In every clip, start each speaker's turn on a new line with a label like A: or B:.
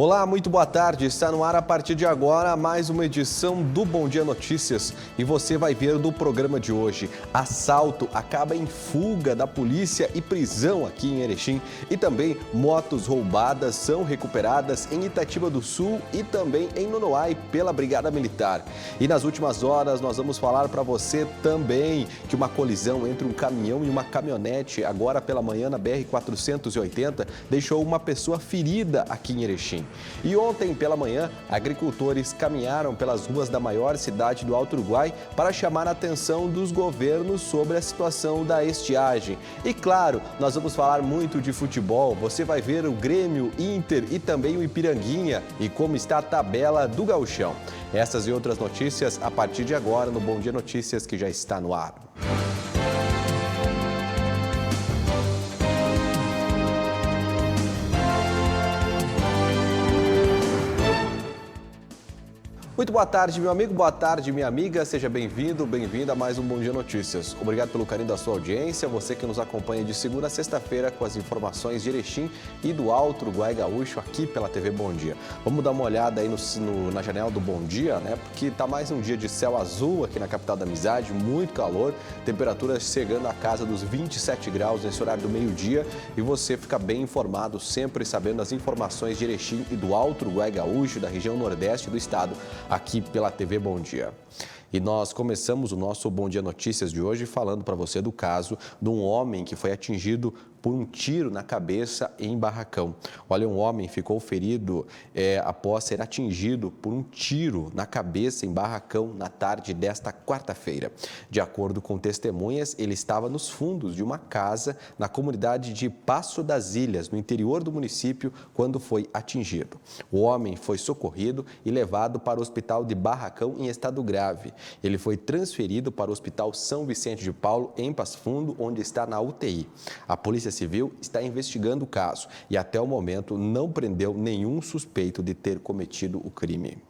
A: Olá, muito boa tarde. Está no ar a partir de agora mais uma edição do Bom Dia Notícias. E você vai ver no programa de hoje: assalto acaba em fuga da polícia e prisão aqui em Erechim. E também motos roubadas são recuperadas em Itatiba do Sul e também em Nonoai pela Brigada Militar. E nas últimas horas nós vamos falar para você também que uma colisão entre um caminhão e uma caminhonete agora pela manhã na BR-480 deixou uma pessoa ferida aqui em Erechim. E ontem pela manhã, agricultores caminharam pelas ruas da maior cidade do Alto Uruguai para chamar a atenção dos governos sobre a situação da estiagem. E claro, nós vamos falar muito de futebol. Você vai ver o Grêmio, Inter e também o Ipiranguinha e como está a tabela do Gauchão. Essas e outras notícias a partir de agora no Bom Dia Notícias, que já está no ar. Muito boa tarde, meu amigo, boa tarde, minha amiga. Seja bem-vindo, bem-vinda a mais um Bom Dia Notícias. Obrigado pelo carinho da sua audiência, você que nos acompanha de segunda a sexta-feira com as informações de Erechim e do Alto Uruguai Gaúcho aqui pela TV Bom Dia. Vamos dar uma olhada aí na janela do Bom Dia, né? Porque está mais um dia de céu azul aqui na capital da amizade, muito calor, temperaturas chegando à casa dos 27 graus nesse horário do meio-dia e você fica bem informado, sempre sabendo as informações de Erechim e do Alto Uruguai Gaúcho, da região nordeste do estado, aqui pela TV Bom Dia. E nós começamos o nosso Bom Dia Notícias de hoje falando para você do caso de um homem que foi atingido por um tiro na cabeça em Barracão. Olha, um homem ficou ferido após ser atingido por um tiro na cabeça em Barracão na tarde desta quarta-feira. De acordo com testemunhas, ele estava nos fundos de uma casa na comunidade de Passo das Ilhas, no interior do município, quando foi atingido. O homem foi socorrido e levado para o hospital de Barracão em estado grave. Ele foi transferido para o Hospital São Vicente de Paulo, em Passo Fundo, onde está na UTI. A Polícia Civil está investigando o caso e até o momento não prendeu nenhum suspeito de ter cometido o crime.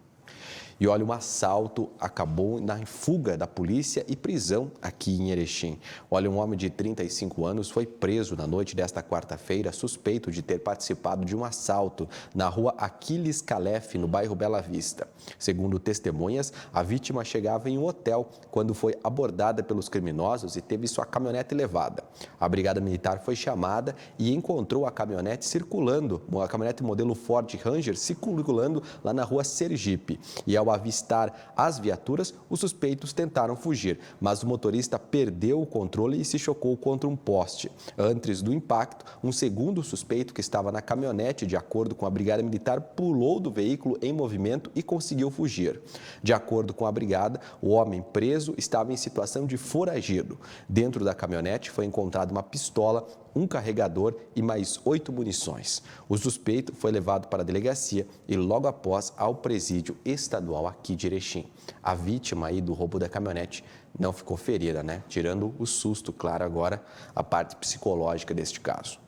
A: E olha, um assalto acabou na fuga da polícia e prisão aqui em Erechim. Olha, um homem de 35 anos foi preso na noite desta quarta-feira, suspeito de ter participado de um assalto na rua Aquiles Calef, no bairro Bela Vista. Segundo testemunhas, a vítima chegava em um hotel quando foi abordada pelos criminosos e teve sua caminhonete levada. A Brigada Militar foi chamada e encontrou a caminhonete circulando, a caminhonete modelo Ford Ranger circulando lá na rua Sergipe. E ao avistar as viaturas, os suspeitos tentaram fugir, mas o motorista perdeu o controle e se chocou contra um poste. Antes do impacto, um segundo suspeito que estava na caminhonete, de acordo com a Brigada Militar, pulou do veículo em movimento e conseguiu fugir. De acordo com a Brigada, o homem preso estava em situação de foragido. Dentro da caminhonete foi encontrada uma pistola, um carregador e mais 8 munições. O suspeito foi levado para a delegacia e logo após ao presídio estadual aqui de Erechim. A vítima aí do roubo da caminhonete não ficou ferida, né? Tirando o susto, claro, agora a parte psicológica deste caso.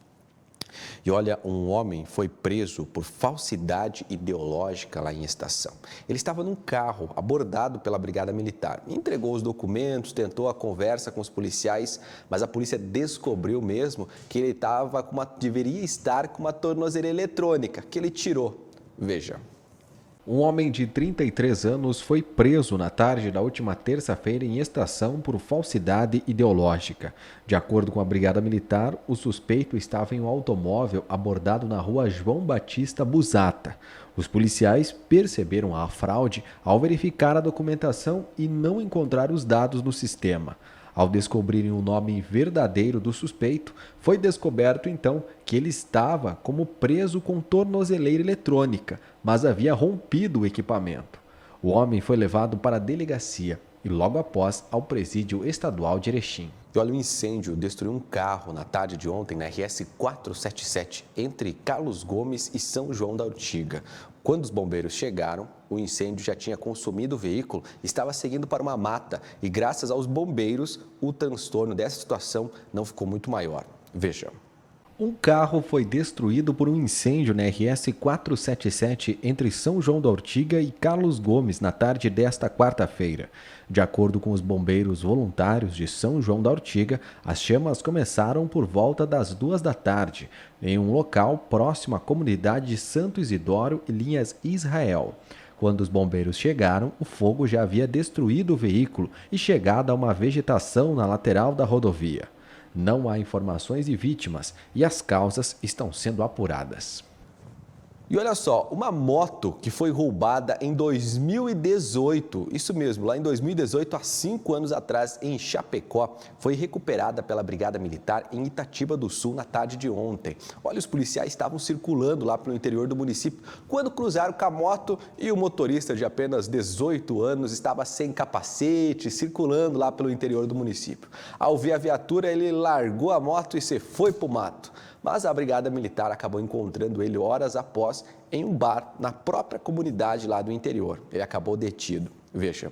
A: E olha, um homem foi preso por falsidade ideológica lá em Estação. Ele estava num carro abordado pela Brigada Militar. Entregou os documentos, tentou a conversa com os policiais, mas a polícia descobriu mesmo que ele deveria estar com uma tornozeleira eletrônica, que ele tirou. Veja.
B: Um homem de 33 anos foi preso na tarde da última terça-feira em Estação por falsidade ideológica. De acordo com a Brigada Militar, o suspeito estava em um automóvel abordado na rua João Batista Busata. Os policiais perceberam a fraude ao verificar a documentação e não encontrar os dados no sistema. Ao descobrirem o nome verdadeiro do suspeito, foi descoberto então que ele estava como preso com tornozeleira eletrônica, mas havia rompido o equipamento. O homem foi levado para a delegacia e logo após ao presídio estadual de Erechim.
A: E olha, um incêndio destruiu um carro na tarde de ontem na RS 477, entre Carlos Gomes e São João da Ortiga. Quando os bombeiros chegaram, o incêndio já tinha consumido o veículo, estava seguindo para uma mata e graças aos bombeiros, o transtorno dessa situação não ficou muito maior. Veja.
B: Um carro foi destruído por um incêndio na RS 477 entre São João da Ortiga e Carlos Gomes na tarde desta quarta-feira. De acordo com os bombeiros voluntários de São João da Ortiga, as chamas começaram por volta das 2 da tarde, em um local próximo à comunidade de Santo Isidoro e Linhas Israel. Quando os bombeiros chegaram, o fogo já havia destruído o veículo e chegado a uma vegetação na lateral da rodovia. Não há informações de vítimas e as causas estão sendo apuradas.
A: E olha só, uma moto que foi roubada em 2018, isso mesmo, lá em 2018, há 5 anos atrás, em Chapecó, foi recuperada pela Brigada Militar em Itatiba do Sul na tarde de ontem. Olha, os policiais estavam circulando lá pelo interior do município quando cruzaram com a moto e o motorista de apenas 18 anos estava sem capacete, circulando lá pelo interior do município. Ao ver a viatura, ele largou a moto e se foi para o mato. Mas a Brigada Militar acabou encontrando ele horas após em um bar na própria comunidade lá do interior. Ele acabou detido. Veja.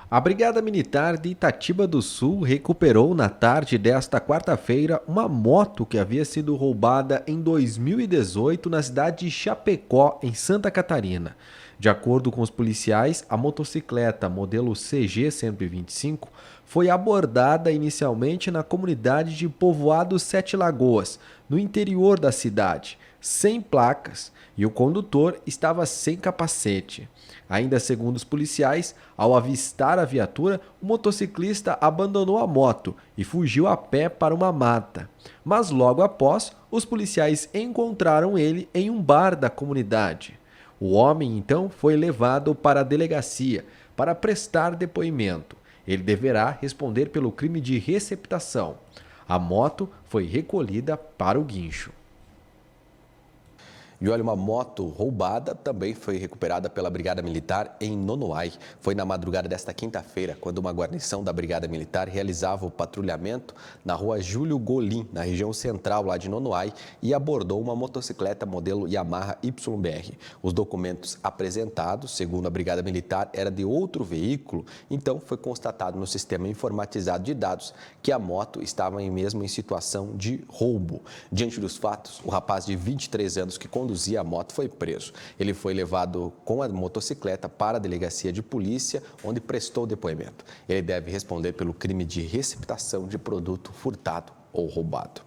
B: A Brigada Militar de Itatiba do Sul recuperou na tarde desta quarta-feira uma moto que havia sido roubada em 2018 na cidade de Chapecó, em Santa Catarina. De acordo com os policiais, a motocicleta modelo CG 125 foi abordada inicialmente na comunidade de Povoado Sete Lagoas, no interior da cidade, sem placas, e o condutor estava sem capacete. Ainda segundo os policiais, ao avistar a viatura, o motociclista abandonou a moto e fugiu a pé para uma mata. Mas logo após, os policiais encontraram ele em um bar da comunidade. O homem, então, foi levado para a delegacia para prestar depoimento. Ele deverá responder pelo crime de receptação. A moto foi recolhida para o guincho.
A: E olha, uma moto roubada também foi recuperada pela Brigada Militar em Nonoai. Foi na madrugada desta quinta-feira, quando uma guarnição da Brigada Militar realizava o patrulhamento na rua Júlio Golim, na região central lá de Nonoai, e abordou uma motocicleta modelo Yamaha YBR. Os documentos apresentados, segundo a Brigada Militar, era de outro veículo, então foi constatado no sistema informatizado de dados que a moto estava mesmo em situação de roubo. Diante dos fatos, o rapaz de 23 anos que conduzia a moto foi preso. Ele foi levado com a motocicleta para a delegacia de polícia, onde prestou depoimento. Ele deve responder pelo crime de receptação de produto furtado ou roubado.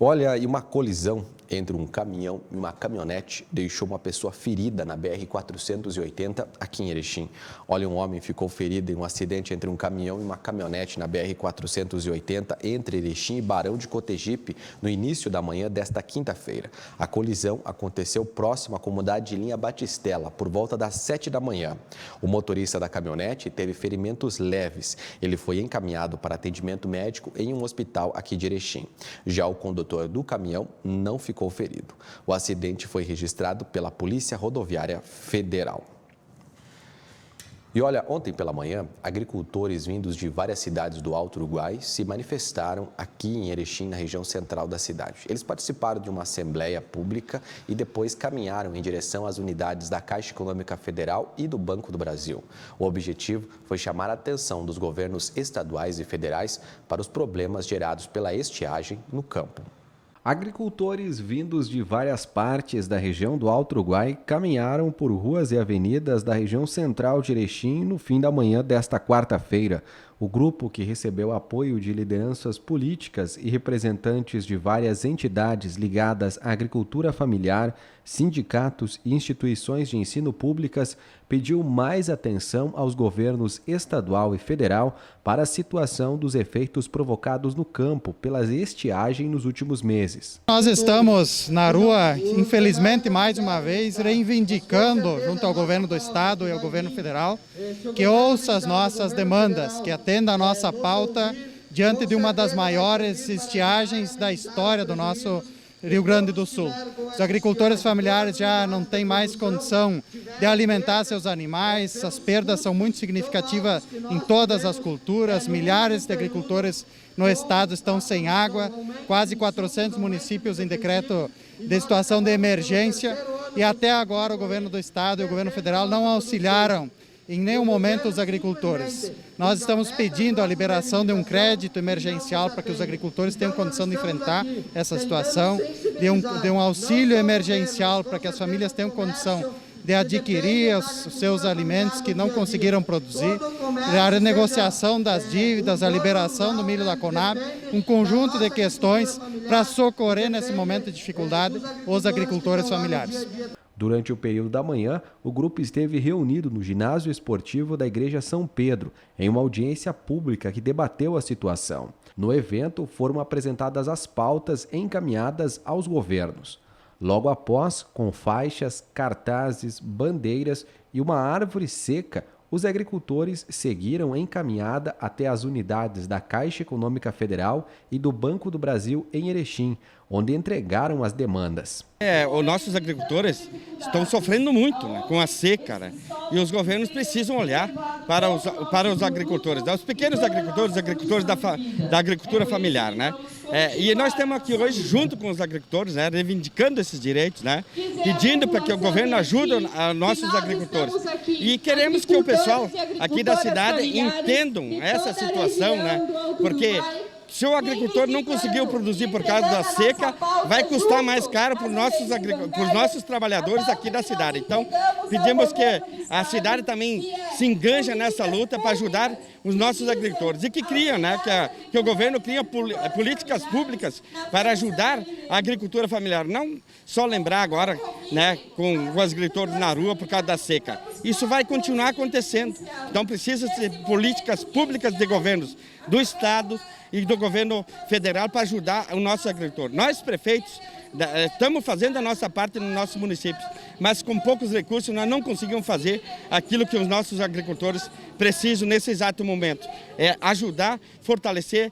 A: Olha, e uma colisão entre um caminhão e uma caminhonete deixou uma pessoa ferida na BR-480 aqui em Erechim. Olha, um homem ficou ferido em um acidente entre um caminhão e uma caminhonete na BR-480 entre Erechim e Barão de Cotegipe no início da manhã desta quinta-feira. A colisão aconteceu próximo à comunidade de Linha Batistela, por volta das 7 da manhã. O motorista da caminhonete teve ferimentos leves. Ele foi encaminhado para atendimento médico em um hospital aqui de Erechim. Já o condutor do caminhão não ficou ferido. O acidente foi registrado pela Polícia Rodoviária Federal. E olha, ontem pela manhã, agricultores vindos de várias cidades do Alto Uruguai se manifestaram aqui em Erechim, na região central da cidade. Eles participaram de uma assembleia pública e depois caminharam em direção às unidades da Caixa Econômica Federal e do Banco do Brasil. O objetivo foi chamar a atenção dos governos estaduais e federais para os problemas gerados pela estiagem no campo.
B: Agricultores vindos de várias partes da região do Alto Uruguai caminharam por ruas e avenidas da região central de Erechim no fim da manhã desta quarta-feira. O grupo, que recebeu apoio de lideranças políticas e representantes de várias entidades ligadas à agricultura familiar, sindicatos e instituições de ensino públicas, pediu mais atenção aos governos estadual e federal para a situação dos efeitos provocados no campo pela estiagem nos últimos meses.
C: Nós estamos na rua, infelizmente, mais uma vez, reivindicando, junto ao governo do estado e ao governo federal, que ouça as nossas demandas, que atenda a nossa pauta diante de uma das maiores estiagens da história do nosso Rio Grande do Sul. Os agricultores familiares já não têm mais condição de alimentar seus animais, as perdas são muito significativas em todas as culturas, milhares de agricultores no estado estão sem água, quase 400 municípios em decreto de situação de emergência e até agora o governo do estado e o governo federal não auxiliaram em nenhum momento os agricultores. Nós estamos pedindo a liberação de um crédito emergencial para que os agricultores tenham condição de enfrentar essa situação, de um auxílio emergencial para que as famílias tenham condição de adquirir os seus alimentos que não conseguiram produzir, a renegociação das dívidas, a liberação do milho da Conab, um conjunto de questões para socorrer nesse momento de dificuldade os agricultores familiares.
B: Durante o período da manhã, o grupo esteve reunido no ginásio esportivo da Igreja São Pedro, em uma audiência pública que debateu a situação. No evento, foram apresentadas as pautas encaminhadas aos governos. Logo após, com faixas, cartazes, bandeiras e uma árvore seca, os agricultores seguiram em caminhada até as unidades da Caixa Econômica Federal e do Banco do Brasil em Erechim, onde entregaram as demandas.
D: Os nossos agricultores estão sofrendo muito, né, com a seca, né, e os governos precisam olhar para os agricultores, os pequenos agricultores, os agricultores da agricultura familiar, né. E nós estamos aqui hoje junto com os agricultores, né, reivindicando esses direitos, né, pedindo para que o governo ajude a nossos agricultores. E queremos que o pessoal aqui da cidade entendam essa situação, né, porque se o agricultor não conseguiu produzir por causa da seca, vai custar mais caro para os nossos trabalhadores aqui da cidade. Então, pedimos que a cidade também se enganja nessa luta para ajudar os nossos agricultores e que criam, né, que o governo cria políticas públicas para ajudar a agricultura familiar. Não só lembrar agora, né, com os agricultores na rua por causa da seca. Isso vai continuar acontecendo. Então, precisa de políticas públicas de governos do Estado e do governo federal para ajudar o nosso agricultor. Nós, prefeitos, estamos fazendo a nossa parte no nosso município, mas com poucos recursos nós não conseguimos fazer aquilo que os nossos agricultores precisam nesse exato momento. É ajudar, fortalecer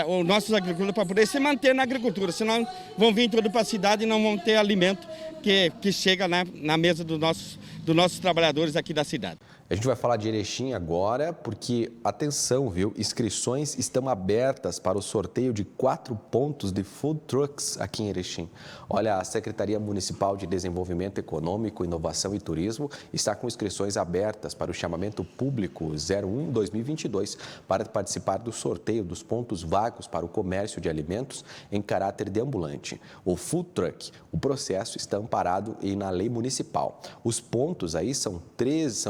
D: os nossos agricultores para poder se manter na agricultura, senão vão vir tudo para a cidade e não vão ter alimento que chega na mesa dos nossos trabalhadores aqui da cidade.
A: A gente vai falar de Erechim agora, porque, atenção, viu? Inscrições estão abertas para o sorteio de 4 pontos de food trucks aqui em Erechim. Olha, a Secretaria Municipal de Desenvolvimento Econômico, Inovação e Turismo está com inscrições abertas para o chamamento público 01-2022 para participar do sorteio dos pontos vagos para o comércio de alimentos em caráter de ambulante. O food truck, o processo está amparado na lei municipal. Os pontos aí são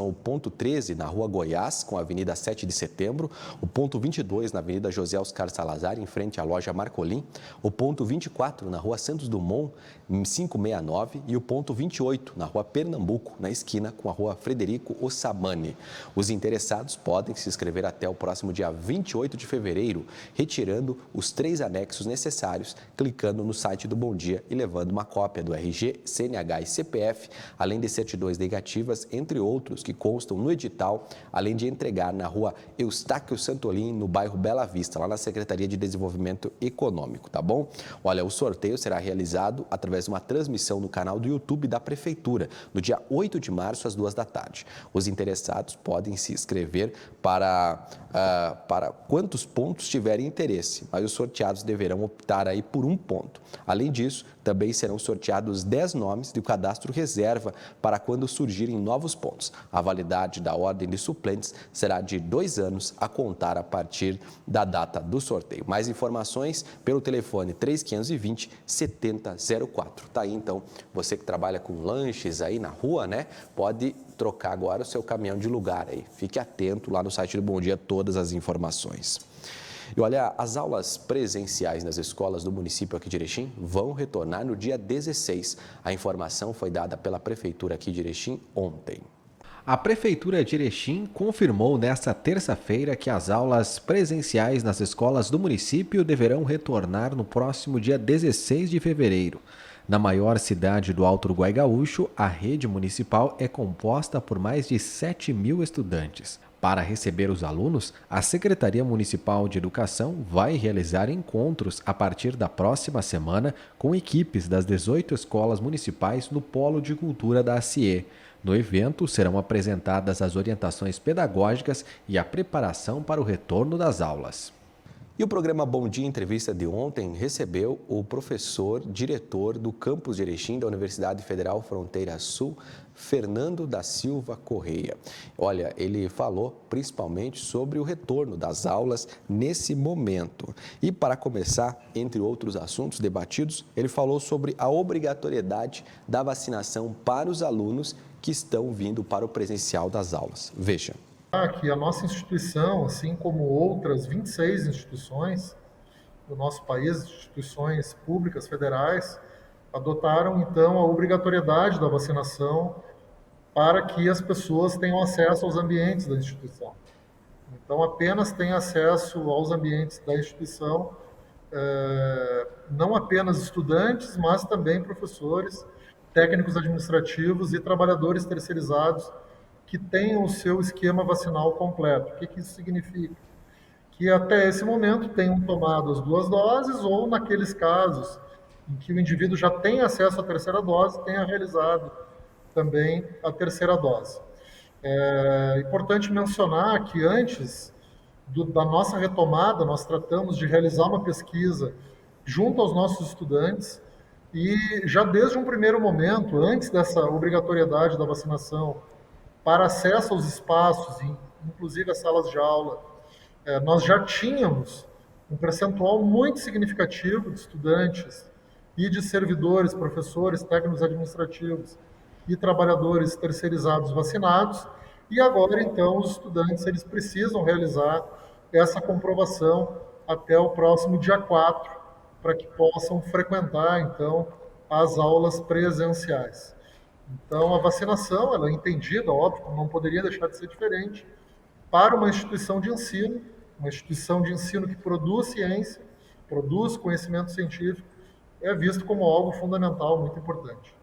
A: o ponto 13 na Rua Goiás, com a Avenida 7 de Setembro, o ponto 22 na Avenida José Oscar Salazar, em frente à loja Marcolim, o ponto 24 na Rua Santos Dumont, 569, e o ponto 28 na Rua Pernambuco, na esquina com a Rua Frederico Ossamani. Os interessados podem se inscrever até o próximo dia 28 de fevereiro, retirando os 3 anexos necessários, clicando no site do Bom Dia e levando uma cópia do RG, CNH e CPF, além de certidões negativas, entre outros que constam no edital, além de entregar na Rua Eustáquio Santolin, no bairro Bela Vista, lá na Secretaria de Desenvolvimento Econômico, tá bom? Olha, o sorteio será realizado através de uma transmissão no canal do YouTube da Prefeitura, no dia 8 de março, às 2 da tarde. Os interessados podem se inscrever para quantos pontos tiverem interesse, mas os sorteados deverão optar aí por um ponto. Além disso, também serão sorteados 10 nomes do cadastro reserva para quando surgirem novos pontos. A validade da ordem de suplentes será de 2 anos a contar a partir da data do sorteio. Mais informações pelo telefone 3520-7004. Tá aí, então, você que trabalha com lanches aí na rua, né? Pode trocar agora o seu caminhão de lugar aí. Fique atento lá no site do Bom Dia, todas as informações. E olha, as aulas presenciais nas escolas do município aqui de Erechim vão retornar no dia 16. A informação foi dada pela Prefeitura aqui de Erechim ontem.
B: A Prefeitura de Erechim confirmou nesta terça-feira que as aulas presenciais nas escolas do município deverão retornar no próximo dia 16 de fevereiro. Na maior cidade do Alto Uruguai Gaúcho, a rede municipal é composta por mais de 7.000 estudantes. Para receber os alunos, a Secretaria Municipal de Educação vai realizar encontros a partir da próxima semana com equipes das 18 escolas municipais no Polo de Cultura da ACIE. No evento, serão apresentadas as orientações pedagógicas e a preparação para o retorno das aulas.
A: E o programa Bom Dia Entrevista de ontem recebeu o professor diretor do campus de Erechim da Universidade Federal Fronteira Sul, Fernando da Silva Correia. Olha, ele falou principalmente sobre o retorno das aulas nesse momento. E para começar, entre outros assuntos debatidos, ele falou sobre a obrigatoriedade da vacinação para os alunos que estão vindo para o presencial das aulas. Veja.
E: Que a nossa instituição, assim como outras 26 instituições do nosso país, instituições públicas federais, adotaram então a obrigatoriedade da vacinação para que as pessoas tenham acesso aos ambientes da instituição. Então, apenas tem acesso aos ambientes da instituição, não apenas estudantes, mas também professores, técnicos administrativos e trabalhadores terceirizados que tenham o seu esquema vacinal completo. O que isso significa? Que até esse momento tenham tomado as 2 doses ou, naqueles casos em que o indivíduo já tem acesso à terceira dose, tenha realizado também a terceira dose. É importante mencionar que antes da nossa retomada, nós tratamos de realizar uma pesquisa junto aos nossos estudantes e já desde um primeiro momento, antes dessa obrigatoriedade da vacinação para acesso aos espaços, inclusive as salas de aula, nós já tínhamos um percentual muito significativo de estudantes e de servidores, professores, técnicos administrativos e trabalhadores terceirizados vacinados, e agora, então, os estudantes eles precisam realizar essa comprovação até o próximo dia 4, para que possam frequentar, então, as aulas presenciais. Então, a vacinação, ela é entendida, óbvio, não poderia deixar de ser diferente, para uma instituição de ensino que produz ciência, produz conhecimento científico, é visto como algo fundamental, muito importante.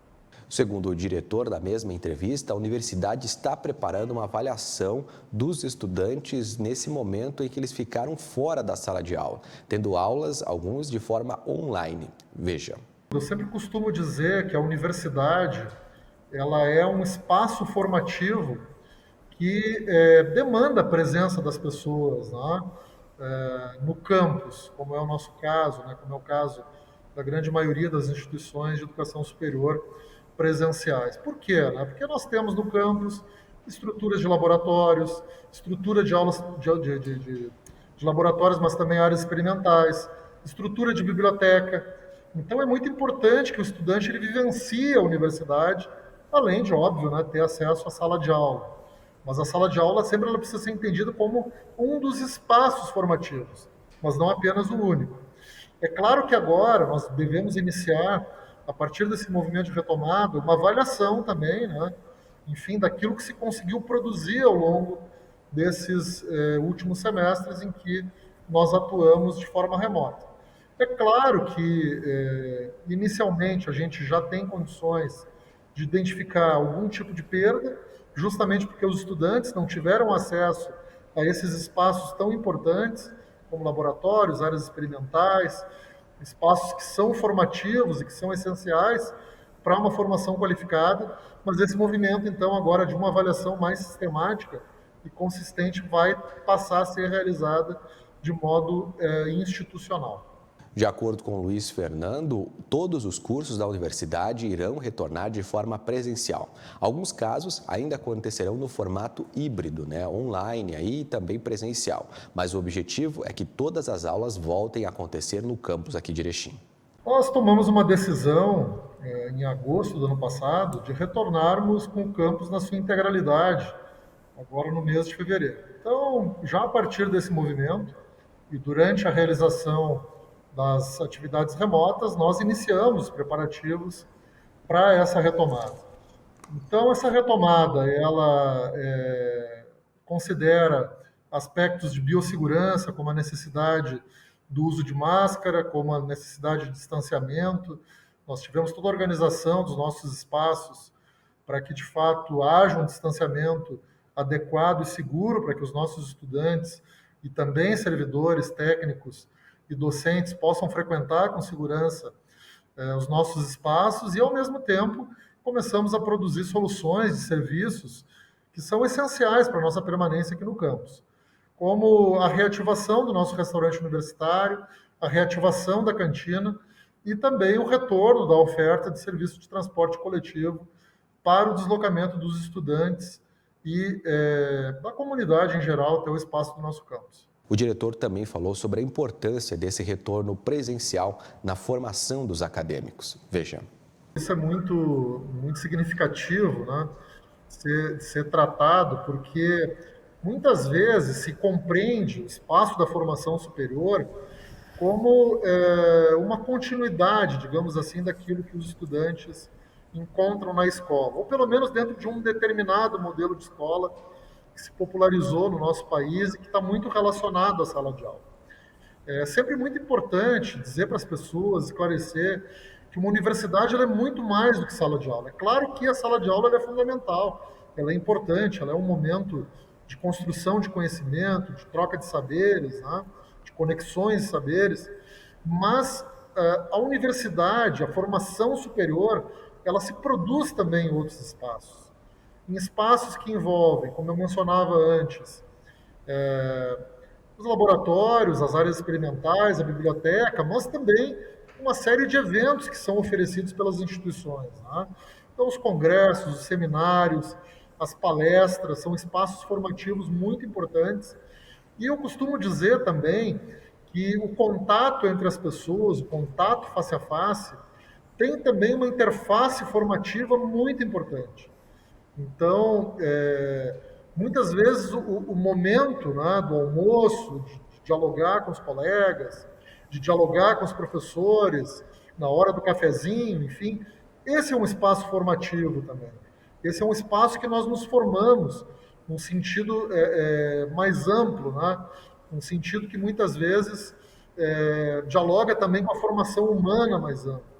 A: Segundo o diretor da mesma entrevista, a universidade está preparando uma avaliação dos estudantes nesse momento em que eles ficaram fora da sala de aula, tendo aulas, alguns de forma online. Veja.
E: Eu sempre costumo dizer que a universidade ela é um espaço formativo que demanda a presença das pessoas, né? No campus, como é o nosso caso, né? Como é o caso da grande maioria das instituições de educação superior presenciais. Por quê? Né? Porque nós temos no campus estruturas de laboratórios, estrutura de aulas de laboratórios, mas também áreas experimentais, estrutura de biblioteca. Então é muito importante que o estudante ele vivencie a universidade, além de, óbvio, né, ter acesso à sala de aula. Mas a sala de aula sempre ela precisa ser entendida como um dos espaços formativos, mas não apenas o único. É claro que agora nós devemos iniciar, a partir desse movimento de retomada, uma avaliação também, né, enfim, daquilo que se conseguiu produzir ao longo desses últimos semestres em que nós atuamos de forma remota. É claro que, inicialmente, a gente já tem condições de identificar algum tipo de perda, justamente porque os estudantes não tiveram acesso a esses espaços tão importantes, como laboratórios, áreas experimentais, espaços que são formativos e que são essenciais para uma formação qualificada, mas esse movimento, então, agora de uma avaliação mais sistemática e consistente vai passar a ser realizada de modo institucional.
A: De acordo com Luiz Fernando, todos os cursos da universidade irão retornar de forma presencial. Alguns casos ainda acontecerão no formato híbrido, né, online e também presencial. Mas o objetivo é que todas as aulas voltem a acontecer no campus aqui de Erechim.
E: Nós tomamos uma decisão em agosto do ano passado de retornarmos com o campus na sua integralidade, agora no mês de fevereiro. Então, já a partir desse movimento e durante a realização das atividades remotas, nós iniciamos os preparativos para essa retomada. Então, essa retomada, ela considera aspectos de biossegurança, como a necessidade do uso de máscara, como a necessidade de distanciamento. Nós tivemos toda a organização dos nossos espaços para que, de fato, haja um distanciamento adequado e seguro para que os nossos estudantes e também servidores técnicos e docentes possam frequentar com segurança os nossos espaços e, ao mesmo tempo, começamos a produzir soluções de serviços que são essenciais para a nossa permanência aqui no campus. como a reativação do nosso restaurante universitário, a reativação da cantina e também o retorno da oferta de serviço de transporte coletivo para o deslocamento dos estudantes e da comunidade em geral até o espaço do nosso campus.
A: O diretor também falou sobre a importância desse retorno presencial na formação dos acadêmicos. Veja.
E: Isso é muito significativo, né, ser tratado, porque muitas vezes se compreende o espaço da formação superior como uma continuidade, digamos assim, daquilo que os estudantes encontram na escola, ou pelo menos dentro de um determinado modelo de escola que se popularizou no nosso país e que está muito relacionado à sala de aula. É sempre muito importante dizer para as pessoas, esclarecer, que uma universidade ela é muito mais do que sala de aula. É claro que a sala de aula ela é fundamental, ela é importante, ela é um momento de construção de conhecimento, de troca de saberes, né? De conexões de saberes, mas a universidade, a formação superior, ela se produz também em outros espaços. Em espaços que envolvem, como eu mencionava antes, os laboratórios, as áreas experimentais, a biblioteca, mas também uma série de eventos que são oferecidos pelas instituições, né? Então, os congressos, os seminários, as palestras, são espaços formativos muito importantes. E eu costumo dizer também que o contato entre as pessoas, o contato face a face, tem também uma interface formativa muito importante. Então, muitas vezes o momento, né, do almoço, de dialogar com os colegas, de dialogar com os professores, na hora do cafezinho, enfim, esse é um espaço formativo também. Esse é um espaço que nós nos formamos num sentido mais amplo, né? Um sentido que muitas vezes dialoga também com a formação humana mais ampla.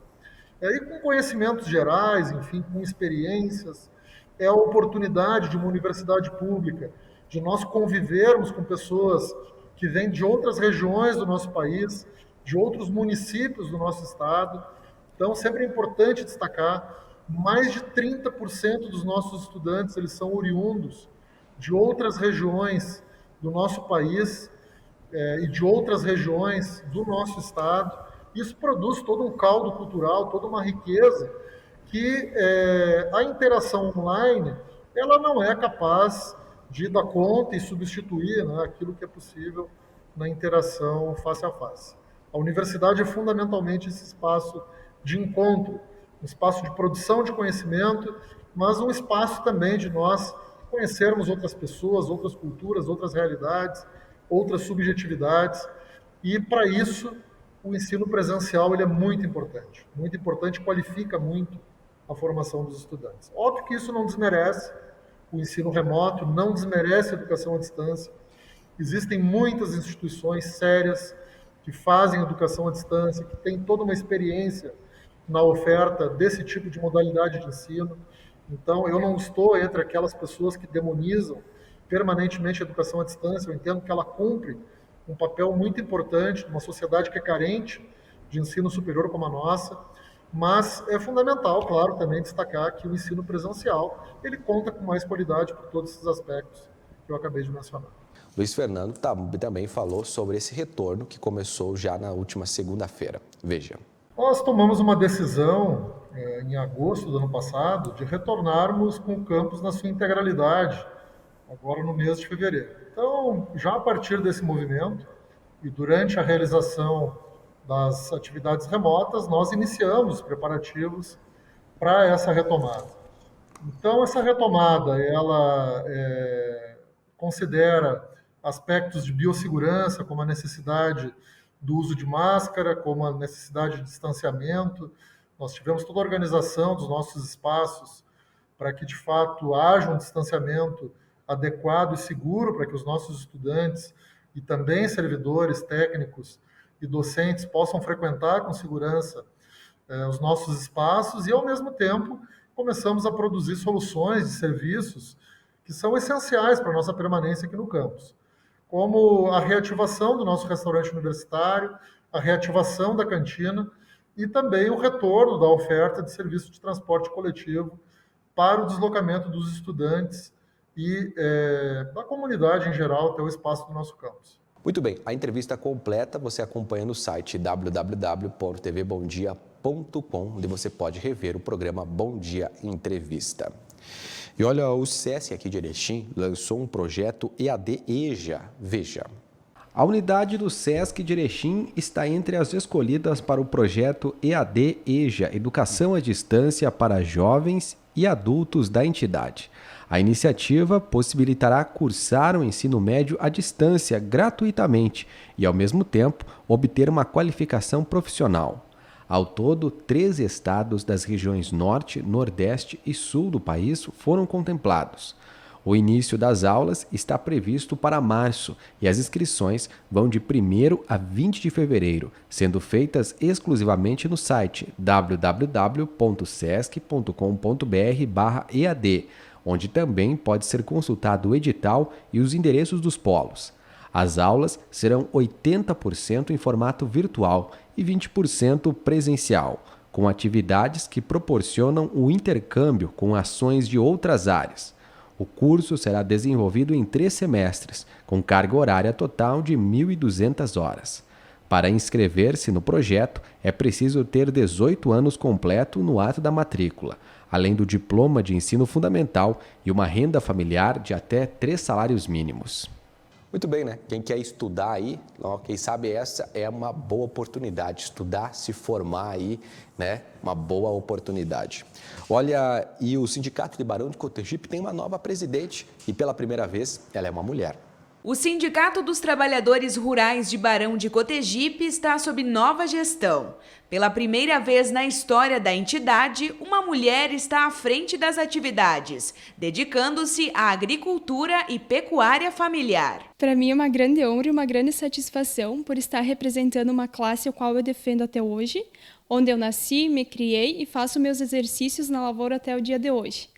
E: E com conhecimentos gerais, enfim, com experiências, é a oportunidade de uma universidade pública, de nós convivermos com pessoas que vêm de outras regiões do nosso país, de outros municípios do nosso estado. Então, sempre é importante destacar, mais de 30% dos nossos estudantes, eles são oriundos de outras regiões do nosso país e de outras regiões do nosso estado. Isso produz todo um caldo cultural, toda uma riqueza que a interação online ela não é capaz de dar conta e substituir, né, aquilo que é possível na interação face a face. A universidade é fundamentalmente esse espaço de encontro, um espaço de produção de conhecimento, mas um espaço também de nós conhecermos outras pessoas, outras culturas, outras realidades, outras subjetividades, e para isso o ensino presencial ele é muito importante, qualifica muito a formação dos estudantes. Óbvio que isso não desmerece o ensino remoto, não desmerece a educação à distância. Existem muitas instituições sérias que fazem educação à distância, que têm toda uma experiência na oferta desse tipo de modalidade de ensino. Então, eu não estou entre aquelas pessoas que demonizam permanentemente a educação à distância. Eu entendo que ela cumpre um papel muito importante numa sociedade que é carente de ensino superior como a nossa, mas é fundamental, claro, também destacar que o ensino presencial ele conta com mais qualidade por todos esses aspectos que eu acabei de mencionar.
A: Luiz Fernando também falou sobre esse retorno que começou já na última segunda-feira. Veja.
E: Nós tomamos uma decisão em agosto do ano passado de retornarmos com o campus na sua integralidade, agora no mês de fevereiro. Então, já a partir desse movimento e durante a realização das atividades remotas, nós iniciamos os preparativos para essa retomada. Então, essa retomada, ela considera aspectos de biossegurança, como a necessidade do uso de máscara, como a necessidade de distanciamento. Nós tivemos toda a organização dos nossos espaços para que, de fato, haja um distanciamento adequado e seguro para que os nossos estudantes e também servidores técnicos e docentes possam frequentar com segurança os nossos espaços e, ao mesmo tempo, começamos a produzir soluções de serviços que são essenciais para a nossa permanência aqui no campus, como a reativação do nosso restaurante universitário, a reativação da cantina e também o retorno da oferta de serviço de transporte coletivo para o deslocamento dos estudantes e da comunidade em geral ter o espaço do nosso campus.
A: Muito bem, a entrevista completa você acompanha no site www.tvbomdia.com, onde você pode rever o programa Bom Dia Entrevista. E olha, o SESC aqui de Erechim lançou um projeto EAD-EJA. Veja.
B: A unidade do SESC de Erechim está entre as escolhidas para o projeto EAD-EJA, Educação à Distância para Jovens e Adultos da entidade. A iniciativa possibilitará cursar o ensino médio à distância gratuitamente e, ao mesmo tempo, obter uma qualificação profissional. Ao todo, 13 estados das regiões Norte, Nordeste e Sul do país foram contemplados. O início das aulas está previsto para março e as inscrições vão de 1º a 20 de fevereiro, sendo feitas exclusivamente no site www.sesc.com.br/EAD, onde também pode ser consultado o edital e os endereços dos polos. As aulas serão 80% em formato virtual e 20% presencial, com atividades que proporcionam o intercâmbio com ações de outras áreas. O curso será desenvolvido em 3 semestres, com carga horária total de 1.200 horas. Para inscrever-se no projeto, é preciso ter 18 anos completo no ato da matrícula, além do diploma de ensino fundamental e uma renda familiar de até 3 salários mínimos.
A: Muito bem, né? Quem quer estudar aí, quem sabe essa é uma boa oportunidade. Estudar, se formar aí, né? Uma boa oportunidade. Olha, e o Sindicato de Barão de Cotegipe tem uma nova presidente e pela primeira vez ela é uma mulher.
F: O Sindicato dos Trabalhadores Rurais de Barão de Cotegipe está sob nova gestão. Pela primeira vez na história da entidade, uma mulher está à frente das atividades, dedicando-se à agricultura e pecuária familiar.
G: Para mim é uma grande honra e uma grande satisfação por estar representando uma classe a qual eu defendo até hoje, onde eu nasci, me criei e faço meus exercícios na lavoura até o dia de hoje.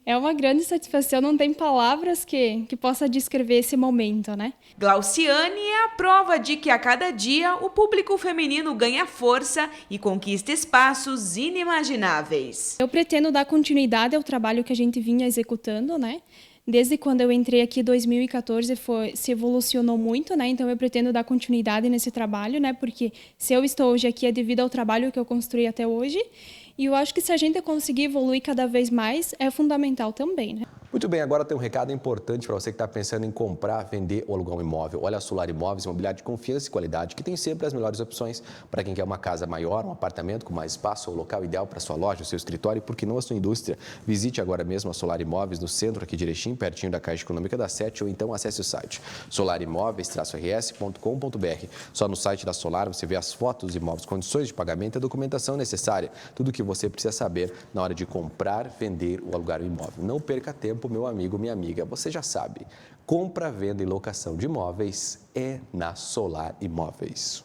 G: É uma grande satisfação, não tem palavras que possa descrever esse momento, né?
F: Glauciane é a prova de que a cada dia o público feminino ganha força e conquista espaços inimagináveis.
G: Eu pretendo dar continuidade ao trabalho que a gente vinha executando, né? Desde quando eu entrei aqui em 2014 se evolucionou muito, né? Então eu pretendo dar continuidade nesse trabalho, né? Porque se eu estou hoje aqui é devido ao trabalho que eu construí até hoje. E eu acho que se a gente conseguir evoluir cada vez mais, é fundamental também, né?
A: Muito bem, agora tem um recado importante para você que está pensando em comprar, vender ou alugar um imóvel. Olha, a Solar Imóveis, imobiliário de confiança e qualidade, que tem sempre as melhores opções para quem quer uma casa maior, um apartamento com mais espaço, ou local ideal para sua loja, o seu escritório e, por que não, a sua indústria. Visite agora mesmo a Solar Imóveis no centro aqui de Erechim, pertinho da Caixa Econômica da 7, ou então acesse o site solarimóveis-rs.com.br. Só no site da Solar você vê as fotos dos imóveis, condições de pagamento e a documentação necessária. Tudo o que você precisa saber na hora de comprar, vender ou alugar um imóvel. Não perca tempo, meu amigo, minha amiga, você já sabe, compra, venda e locação de imóveis é na Solar Imóveis.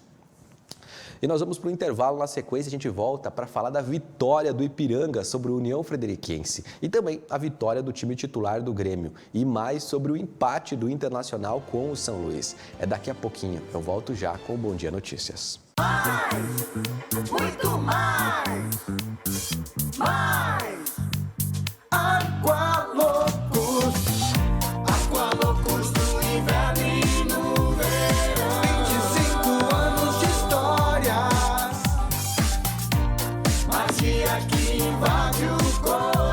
A: E nós vamos para o intervalo, na sequência a gente volta para falar da vitória do Ipiranga sobre o União Frederiquense e também a vitória do time titular do Grêmio e mais sobre o empate do Internacional com o São Luís. É daqui a pouquinho, eu volto já com o Bom Dia Notícias.
H: Muito mais, Aqualocos, Aqualocos do inverno e no verão. 25 anos de histórias, magia que invade o coração.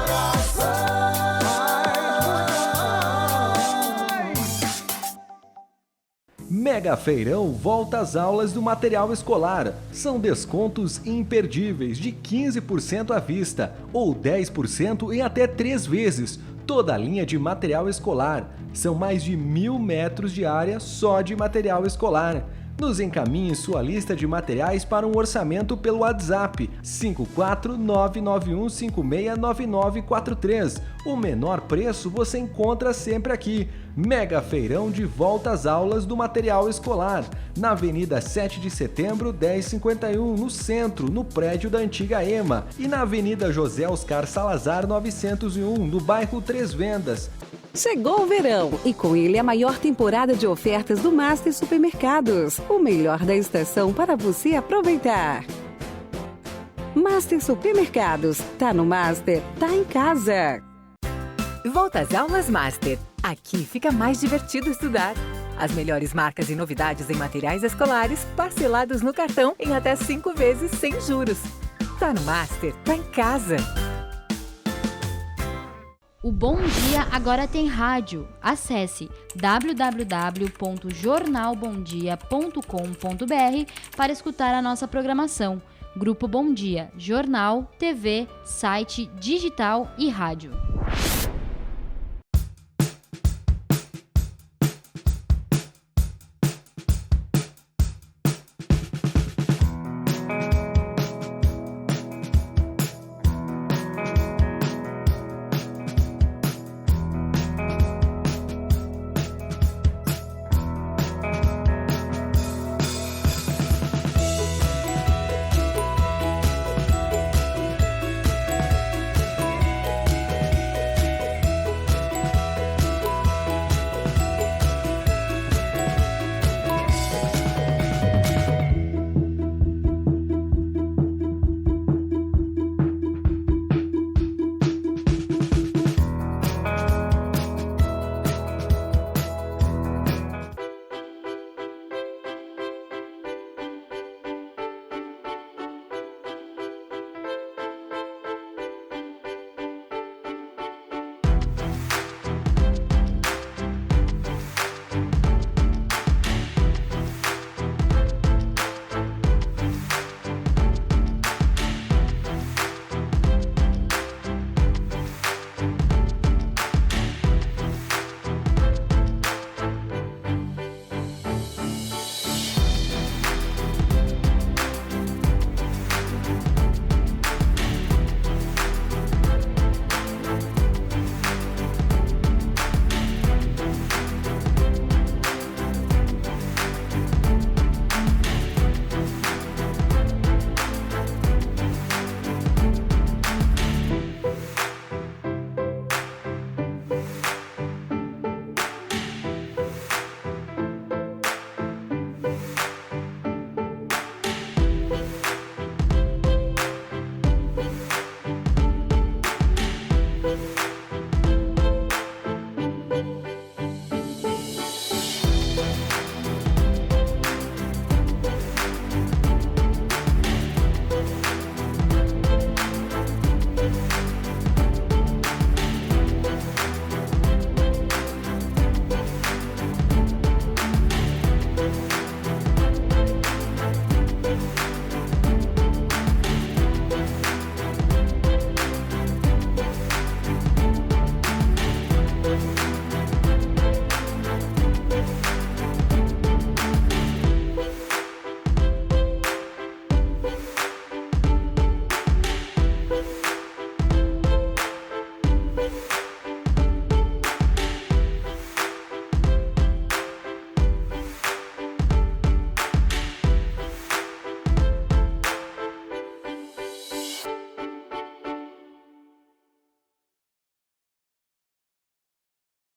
B: Mega Feirão volta às aulas do material escolar. São descontos imperdíveis de 15% à vista ou 10% em até 3 vezes. Toda a linha de material escolar. São mais de 1.000 metros de área só de material escolar. Nos encaminhe sua lista de materiais para um orçamento pelo WhatsApp 54991569943. O menor preço você encontra sempre aqui. Mega Feirão de volta às aulas do material escolar, na Avenida 7 de Setembro, 1051, no centro, no prédio da antiga EMA, e na Avenida José Oscar Salazar, 901, no bairro Três Vendas.
I: Chegou o verão e com ele a maior temporada de ofertas do Master Supermercados. O melhor da estação para você aproveitar. Master Supermercados. Tá no Master, tá em casa.
J: Volta às aulas Master. Aqui fica mais divertido estudar. As melhores marcas e novidades em materiais escolares, parcelados no cartão em até 5 vezes sem juros. Tá no Master, tá em casa.
K: O Bom Dia agora tem rádio. Acesse www.jornalbomdia.com.br para escutar a nossa programação. Grupo Bom Dia, jornal, TV, site, digital e rádio.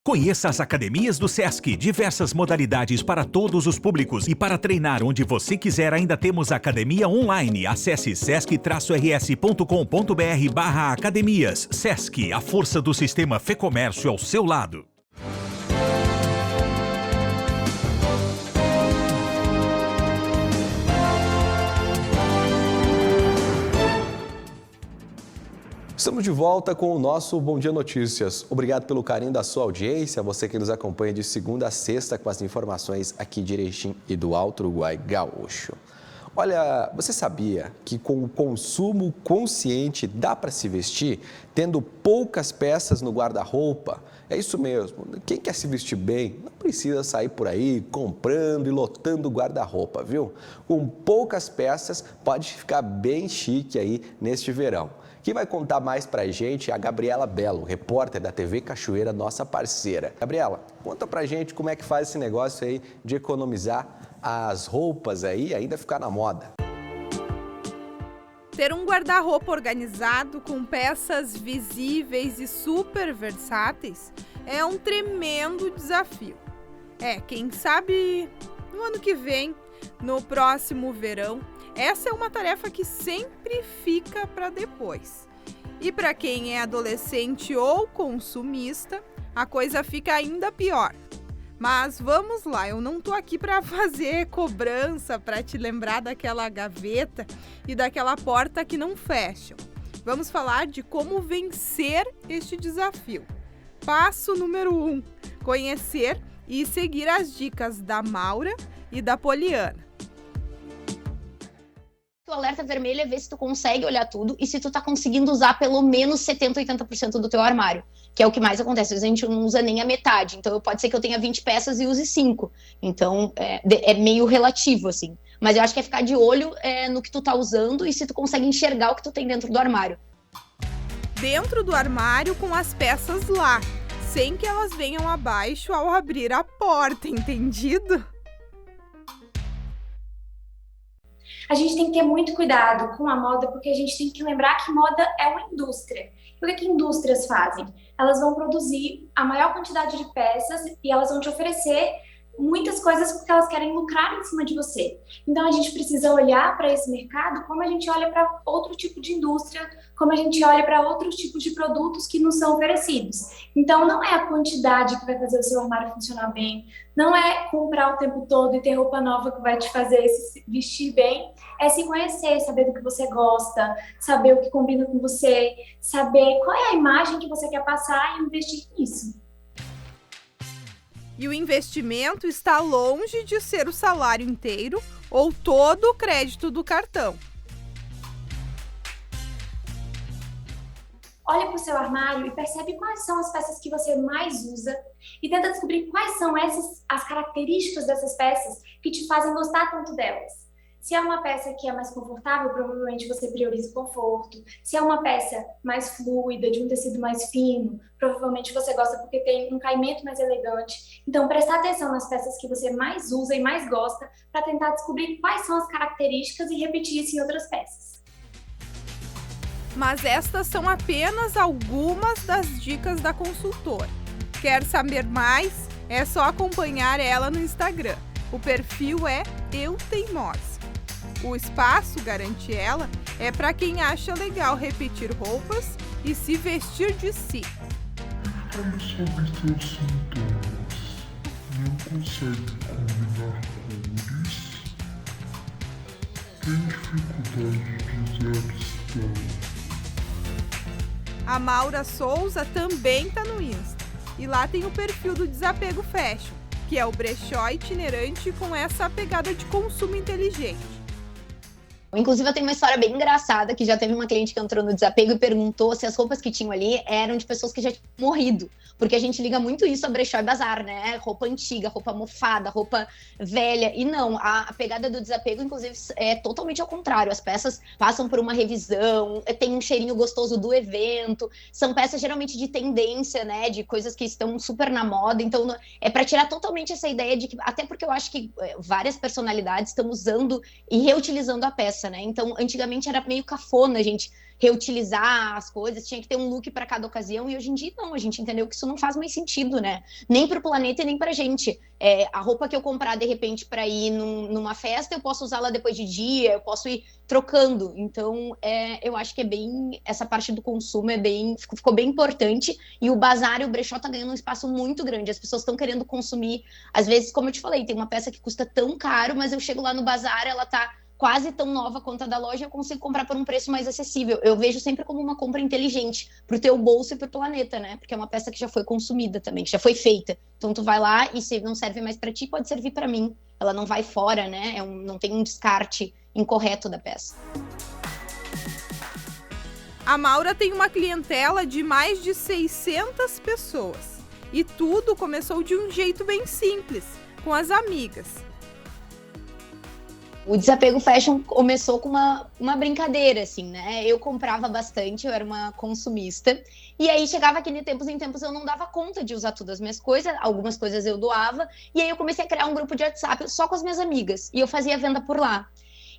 L: Conheça as academias do SESC, diversas modalidades para todos os públicos e para treinar onde você quiser ainda temos academia online. Acesse sesc-rs.com.br/academias. SESC, a força do sistema Fecomércio ao seu lado.
A: Estamos de volta com o nosso Bom Dia Notícias. Obrigado pelo carinho da sua audiência, você que nos acompanha de segunda a sexta com as informações aqui de Erechim e do Alto Uruguai Gaúcho. Olha, você sabia que com o consumo consciente dá para se vestir tendo poucas peças no guarda-roupa? É isso mesmo, quem quer se vestir bem não precisa sair por aí comprando e lotando o guarda-roupa, viu? Com poucas peças pode ficar bem chique aí neste verão. Quem vai contar mais pra gente é a Gabriela Belo, repórter da TV Cachoeira, nossa parceira. Gabriela, conta pra gente como é que faz esse negócio aí de economizar as roupas aí e ainda ficar na moda.
M: Ter um guarda-roupa organizado com peças visíveis e super versáteis é um tremendo desafio. Quem sabe no ano que vem, no próximo verão, essa é uma tarefa que sempre fica para depois. E para quem é adolescente ou consumista, a coisa fica ainda pior. Mas vamos lá, eu não tô aqui para fazer cobrança, para te lembrar daquela gaveta e daquela porta que não fecham. Vamos falar de como vencer este desafio. Passo número 1, conhecer e seguir as dicas da Maura e da Poliana.
N: O alerta vermelho é ver se tu consegue olhar tudo e se tu tá conseguindo usar pelo menos 70, 80% do teu armário, que é o que mais acontece. Às vezes a gente não usa nem a metade, então pode ser que eu tenha 20 peças e use 5. Então é meio relativo, assim. Mas eu acho que é ficar de olho no que tu tá usando e se tu consegue enxergar o que tu tem dentro do armário.
M: Dentro do armário com as peças lá, sem que elas venham abaixo ao abrir a porta, entendido?
O: A gente tem que ter muito cuidado com a moda, porque a gente tem que lembrar que moda é uma indústria. E o que indústrias fazem? Elas vão produzir a maior quantidade de peças e elas vão te oferecer muitas coisas porque elas querem lucrar em cima de você. Então a gente precisa olhar para esse mercado como a gente olha para outro tipo de indústria, como a gente olha para outros tipos de produtos que nos são oferecidos. Então não é a quantidade que vai fazer o seu armário funcionar bem, não é comprar o tempo todo e ter roupa nova que vai te fazer se vestir bem, é se conhecer, saber do que você gosta, saber o que combina com você, saber qual é a imagem que você quer passar e investir nisso.
M: E o investimento está longe de ser o salário inteiro ou todo o crédito do cartão.
O: Olha para o seu armário e percebe quais são as peças que você mais usa e tenta descobrir quais são as características dessas peças que te fazem gostar tanto delas. Se é uma peça que é mais confortável, provavelmente você prioriza o conforto. Se é uma peça mais fluida, de um tecido mais fino, provavelmente você gosta porque tem um caimento mais elegante. Então, prestar atenção nas peças que você mais usa e mais gosta para tentar descobrir quais são as características e repetir isso em outras peças.
M: Mas estas são apenas algumas das dicas da consultora. Quer saber mais? É só acompanhar ela no Instagram. O perfil é Eu Teimosa. O espaço, garante ela, é para quem acha legal repetir roupas e se vestir de si.
P: Fale sobre seus sintomas. Não consegue combinar cores? Tem dificuldade de dizer estão?
M: A Maura Souza também está no Insta. E lá tem o perfil do Desapego Fashion, que é o brechó itinerante com essa pegada de consumo inteligente.
N: Inclusive, eu tenho uma história bem engraçada, que já teve uma cliente que entrou no Desapego e perguntou se as roupas que tinham ali eram de pessoas que já tinham morrido. Porque a gente liga muito isso a brechó e bazar, né? Roupa antiga, roupa mofada, roupa velha. E não, a pegada do Desapego, inclusive, é totalmente ao contrário. As peças passam por uma revisão, tem um cheirinho gostoso do evento. São peças geralmente de tendência, né? De coisas que estão super na moda. Então, é para tirar totalmente essa ideia de que... Até porque eu acho que várias personalidades estão usando e reutilizando a peça. Né? Então, antigamente era meio cafona a gente reutilizar as coisas, tinha que ter um look para cada ocasião, e hoje em dia não, a gente entendeu que isso não faz mais sentido, né? Nem para o planeta e nem para a gente. A roupa que eu comprar, de repente, para ir numa festa, eu posso usá-la depois de dia, eu posso ir trocando. Então, eu acho que essa parte do consumo ficou bem importante, e o bazar e o brechó tá ganhando um espaço muito grande, as pessoas estão querendo consumir, às vezes, como eu te falei, tem uma peça que custa tão caro, mas eu chego lá no bazar, ela tá quase tão nova quanto a da loja, eu consigo comprar por um preço mais acessível. Eu vejo sempre como uma compra inteligente pro teu bolso e pro planeta, né? Porque é uma peça que já foi consumida também, que já foi feita. Então tu vai lá e se não serve mais para ti, pode servir para mim. Ela não vai fora, né? Não tem um descarte incorreto da peça.
M: A Maura tem uma clientela de mais de 600 pessoas. E tudo começou de um jeito bem simples, com as amigas.
N: O Desapego Fashion começou com uma brincadeira, assim, né? Eu comprava bastante, eu era uma consumista. E aí chegava que de tempos em tempos eu não dava conta de usar todas as minhas coisas, algumas coisas eu doava. E aí eu comecei a criar um grupo de WhatsApp só com as minhas amigas. E eu fazia venda por lá.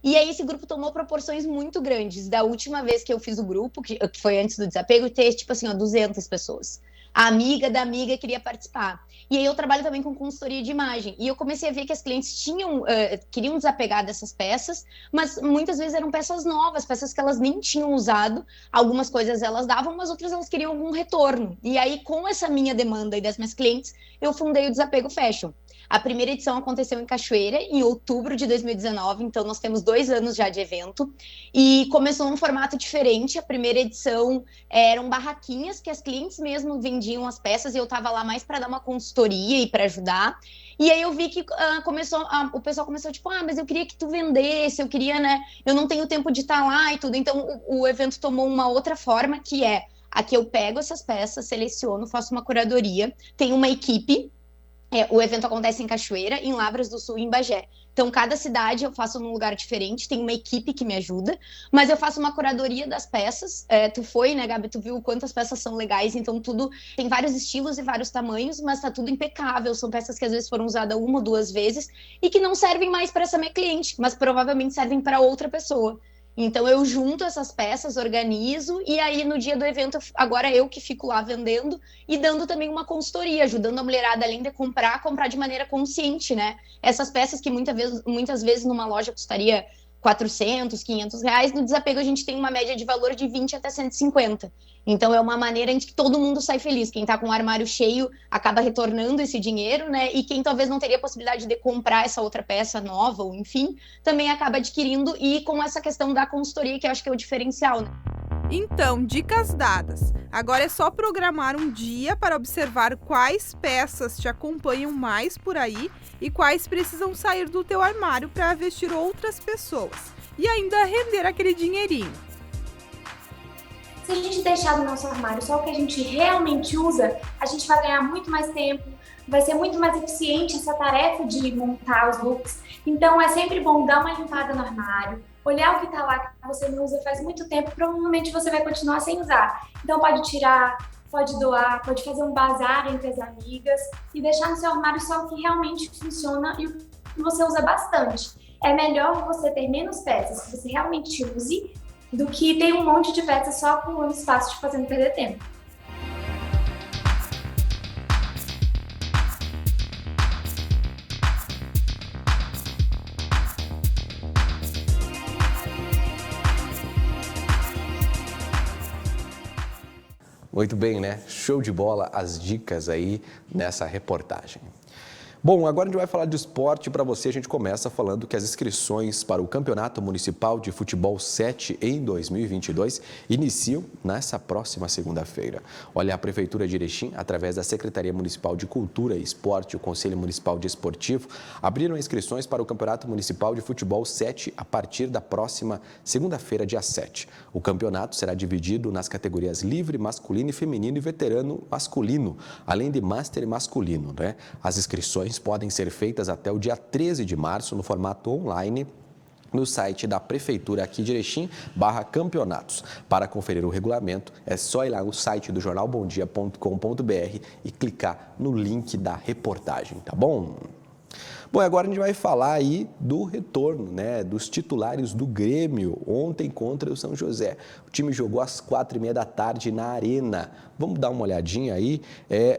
N: E aí esse grupo tomou proporções muito grandes. Da última vez que eu fiz o grupo, que foi antes do Desapego, ter, tipo assim, 200 pessoas. a amiga da amiga queria participar. E aí eu trabalho também com consultoria de imagem. E eu comecei a ver que as clientes queriam desapegar dessas peças, mas muitas vezes eram peças novas, peças que elas nem tinham usado. Algumas coisas elas davam, mas outras elas queriam algum retorno. E aí, com essa minha demanda e das minhas clientes, eu fundei o Desapego Fashion. A primeira edição aconteceu em Cachoeira, em outubro de 2019, então nós temos 2 anos já de evento, e começou num formato diferente. A primeira edição eram barraquinhas que as clientes mesmo vendiam as peças, e eu estava lá mais para dar uma consultoria e para ajudar. E aí eu vi que o pessoal começou tipo, mas eu queria que tu vendesse, eu queria, né, eu não tenho tempo de estar lá e tudo. Então o evento tomou uma outra forma, que é, aqui eu pego essas peças, seleciono, faço uma curadoria, tem uma equipe. O evento acontece em Cachoeira, em Lavras do Sul e em Bagé. Então, cada cidade eu faço num lugar diferente, tem uma equipe que me ajuda, mas eu faço uma curadoria das peças. Tu foi, né, Gabi? Tu viu quantas peças são legais, então tudo tem vários estilos e vários tamanhos, mas tá tudo impecável. São peças que às vezes foram usadas 1 ou 2 vezes e que não servem mais para essa minha cliente, mas provavelmente servem para outra pessoa. Então eu junto essas peças, organizo, e aí no dia do evento, agora eu que fico lá vendendo e dando também uma consultoria, ajudando a mulherada, além de comprar de maneira consciente, né? Essas peças que muitas vezes numa loja custaria 400, 500 reais, no Desapego a gente tem uma média de valor de 20 até 150. Então é uma maneira em que todo mundo sai feliz. Quem tá com o armário cheio acaba retornando esse dinheiro, né? E quem talvez não teria possibilidade de comprar essa outra peça nova, ou enfim, também acaba adquirindo, e com essa questão da consultoria, que eu acho que é o diferencial, né?
M: Então, dicas dadas. Agora é só programar um dia para observar quais peças te acompanham mais por aí e quais precisam sair do teu armário para vestir outras pessoas. E ainda render aquele dinheirinho.
O: Se a gente deixar no nosso armário só o que a gente realmente usa, a gente vai ganhar muito mais tempo, vai ser muito mais eficiente essa tarefa de montar os looks. Então é sempre bom dar uma limpada no armário, olhar o que está lá que você não usa faz muito tempo, provavelmente você vai continuar sem usar. Então pode tirar, pode doar, pode fazer um bazar entre as amigas e deixar no seu armário só o que realmente funciona e o que você usa bastante. É melhor você ter menos peças que você realmente use do que ter um monte de peças só acumulando espaço te fazendo perder tempo.
A: Muito bem, né? Show de bola as dicas aí nessa reportagem. Bom, agora a gente vai falar de esporte para você. A gente começa falando que as inscrições para o Campeonato Municipal de Futebol 7 em 2022 iniciam nessa próxima segunda-feira. Olha, a Prefeitura de Erechim, através da Secretaria Municipal de Cultura e Esporte e o Conselho Municipal de Esportivo, abriram inscrições para o Campeonato Municipal de Futebol 7 a partir da próxima segunda-feira, dia 7. O campeonato será dividido nas categorias livre, masculino e feminino e veterano masculino, além de master masculino, né? As inscrições podem ser feitas até o dia 13 de março no formato online no site da Prefeitura aqui de Erechim, /campeonatos. Para conferir o regulamento, é só ir lá no site do jornalbomdia.com.br e clicar no link da reportagem, tá bom? Bom, agora a gente vai falar aí do retorno, né, dos titulares do Grêmio ontem contra o São José. O time jogou às 4h30 da tarde na Arena. Vamos dar uma olhadinha aí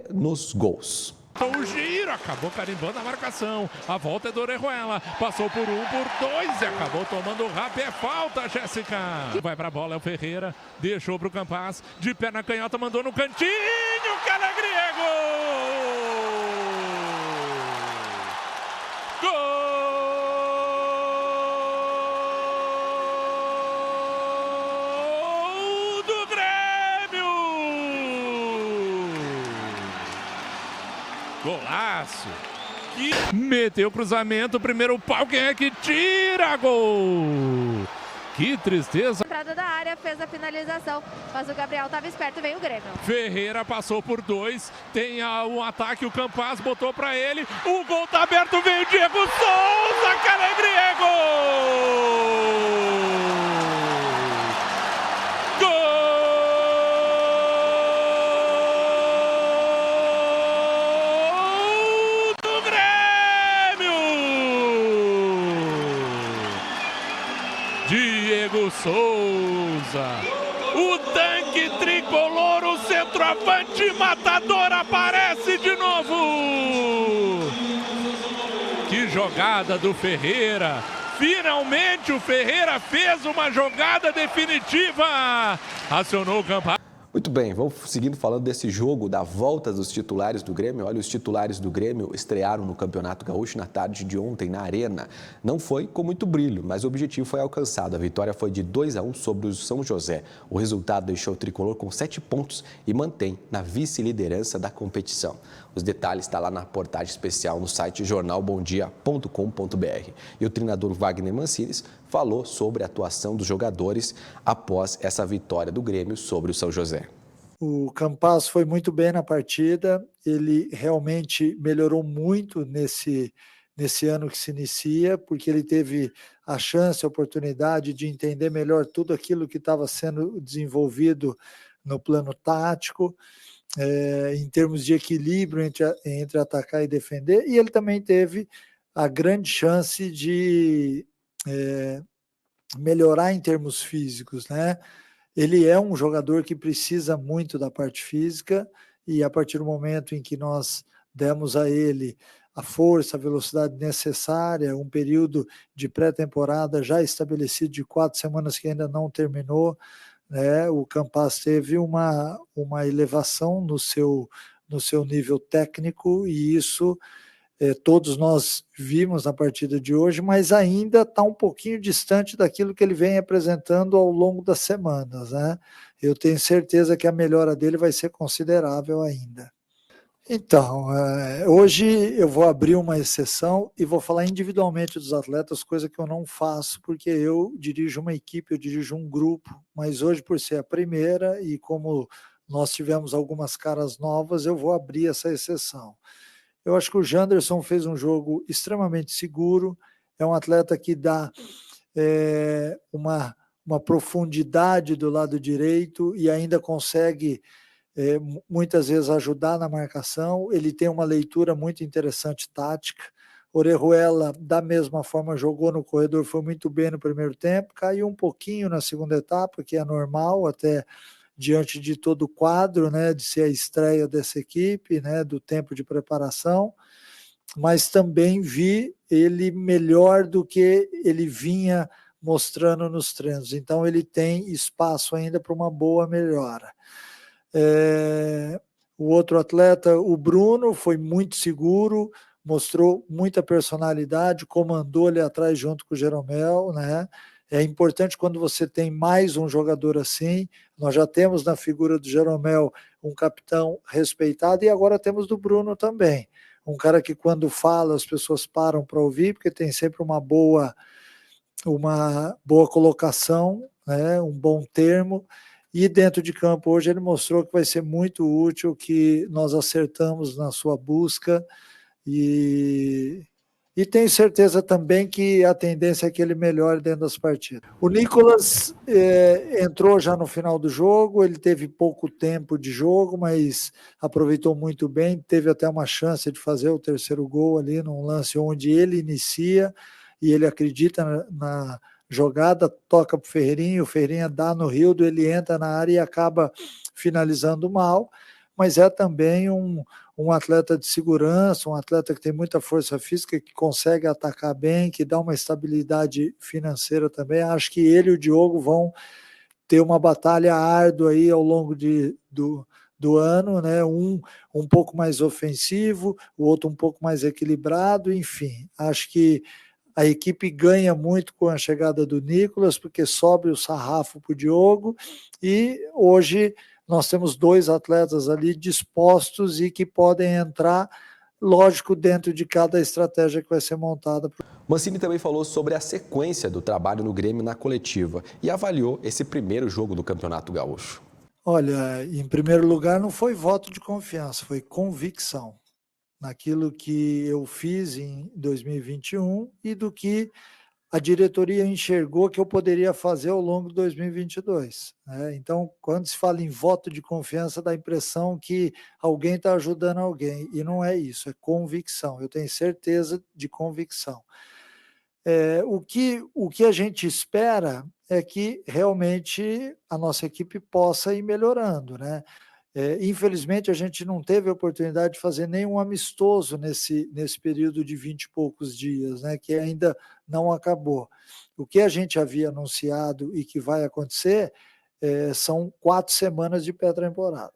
A: nos gols.
Q: O giro, acabou carimbando a marcação. A volta é do Orejuela. Passou por 1, por 2 e acabou tomando o rap. É falta, Jéssica. Vai pra bola, é o Ferreira. Deixou pro Campaz. De perna canhota, mandou no cantinho. Calagriego! Gol! Golaço! Que meteu o cruzamento, primeiro pau, quem é que tira? Gol! Que tristeza!
R: Entrada da área, fez a finalização, mas o Gabriel estava esperto e veio o Grêmio.
Q: Ferreira passou por 2, tem um ataque, o Campaz botou pra ele, o gol tá aberto, veio o Diego Souza, Calagriego! Souza. O tanque tricolor, o centroavante matador aparece de novo. Que jogada do Ferreira. Finalmente o Ferreira fez uma jogada definitiva. Acionou o campo.
A: Muito bem, vamos seguindo falando desse jogo, da volta dos titulares do Grêmio. Olha, os titulares do Grêmio estrearam no Campeonato Gaúcho na tarde de ontem, na Arena. Não foi com muito brilho, mas o objetivo foi alcançado. A vitória foi de 2-1 sobre o São José. O resultado deixou o tricolor com 7 pontos e mantém na vice-liderança da competição. Os detalhes estão lá na reportagem especial no site jornalbomdia.com.br. E o treinador Wagner Mancini falou sobre a atuação dos jogadores após essa vitória do Grêmio sobre o São José.
S: O Campas foi muito bem na partida, ele realmente melhorou muito nesse ano que se inicia, porque ele teve a chance, a oportunidade de entender melhor tudo aquilo que estava sendo desenvolvido no plano tático, em termos de equilíbrio entre atacar e defender, e ele também teve a grande chance de melhorar em termos físicos, né? Ele é um jogador que precisa muito da parte física, e a partir do momento em que nós demos a ele a força, a velocidade necessária, um período de pré-temporada já estabelecido de 4 semanas que ainda não terminou, né? O Campas teve uma elevação no seu nível técnico, e isso todos nós vimos na partida de hoje, mas ainda está um pouquinho distante daquilo que ele vem apresentando ao longo das semanas, né? Eu tenho certeza que a melhora dele vai ser considerável ainda. Então, hoje eu vou abrir uma exceção e vou falar individualmente dos atletas, coisa que eu não faço, porque eu dirijo uma equipe, eu dirijo um grupo, mas hoje, por ser a primeira e como nós tivemos algumas caras novas, eu vou abrir essa exceção. Eu acho que o Janderson fez um jogo extremamente seguro, é um atleta que dá uma profundidade do lado direito e ainda consegue muitas vezes ajudar na marcação. Ele tem uma leitura muito interessante tática. Orejuela, da mesma forma, jogou no corredor, foi muito bem no primeiro tempo, caiu um pouquinho na segunda etapa, que é normal, até diante de todo o quadro, né, de ser a estreia dessa equipe, né, do tempo de preparação, mas também vi ele melhor do que ele vinha mostrando nos treinos. Então ele tem espaço ainda para uma boa melhora. O outro atleta, o Bruno, foi muito seguro, mostrou muita personalidade, comandou ali atrás junto com o Jeromel, né? É importante quando você tem mais um jogador assim. Nós já temos na figura do Jeromel um capitão respeitado, e agora temos do Bruno também. Um cara que quando fala as pessoas param para ouvir, porque tem sempre uma boa colocação, né? Um bom termo. E dentro de campo hoje ele mostrou que vai ser muito útil, que nós acertamos na sua busca, e tenho certeza também que a tendência é que ele melhore dentro das partidas. O Nicolas entrou já no final do jogo, ele teve pouco tempo de jogo, mas aproveitou muito bem, teve até uma chance de fazer o terceiro gol ali, num lance onde ele inicia, e ele acredita na jogada, toca para o Ferreirinha, o Ferreirinha dá no Rildo, ele entra na área e acaba finalizando mal, mas é também um atleta de segurança, um atleta que tem muita força física, que consegue atacar bem, que dá uma estabilidade financeira também. Acho que ele e o Diogo vão ter uma batalha árdua aí ao longo do ano, né? Um pouco mais ofensivo, o outro um pouco mais equilibrado, enfim. Acho que a equipe ganha muito com a chegada do Nicolas, porque sobe o sarrafo para o Diogo, e hoje nós temos 2 atletas ali dispostos e que podem entrar, lógico, dentro de cada estratégia que vai ser montada.
A: Mancini também falou sobre a sequência do trabalho no Grêmio na coletiva e avaliou esse primeiro jogo do Campeonato Gaúcho.
S: Olha, em primeiro lugar, não foi voto de confiança, foi convicção naquilo que eu fiz em 2021 e do que a diretoria enxergou que eu poderia fazer ao longo de 2022. Né? Então, quando se fala em voto de confiança, dá a impressão que alguém está ajudando alguém, e não é isso, é convicção. Eu tenho certeza de convicção. O que a gente espera é que realmente a nossa equipe possa ir melhorando, né? Infelizmente, a gente não teve a oportunidade de fazer nenhum amistoso nesse período de 20 e poucos dias, né, que ainda não acabou. O que a gente havia anunciado e que vai acontecer são 4 semanas de pré-temporada.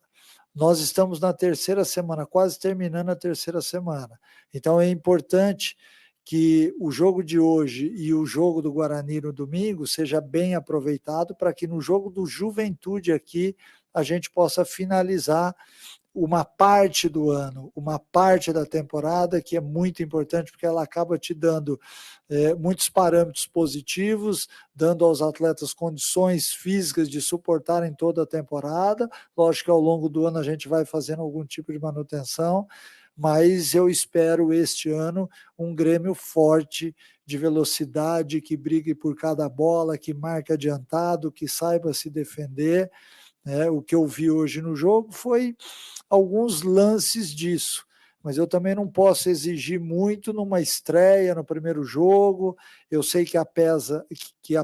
S: Nós estamos na terceira semana, quase terminando a terceira semana. Então, é importante que o jogo de hoje e o jogo do Guarani no domingo seja bem aproveitado para que no jogo do Juventude aqui a gente possa finalizar uma parte do ano, uma parte da temporada que é muito importante porque ela acaba te dando muitos parâmetros positivos, dando aos atletas condições físicas de suportarem toda a temporada. Lógico que ao longo do ano a gente vai fazendo algum tipo de manutenção, mas eu espero este ano um Grêmio forte, de velocidade, que brigue por cada bola, que marque adiantado, que saiba se defender. O que eu vi hoje no jogo foi alguns lances disso, mas eu também não posso exigir muito numa estreia, no primeiro jogo. Eu sei que a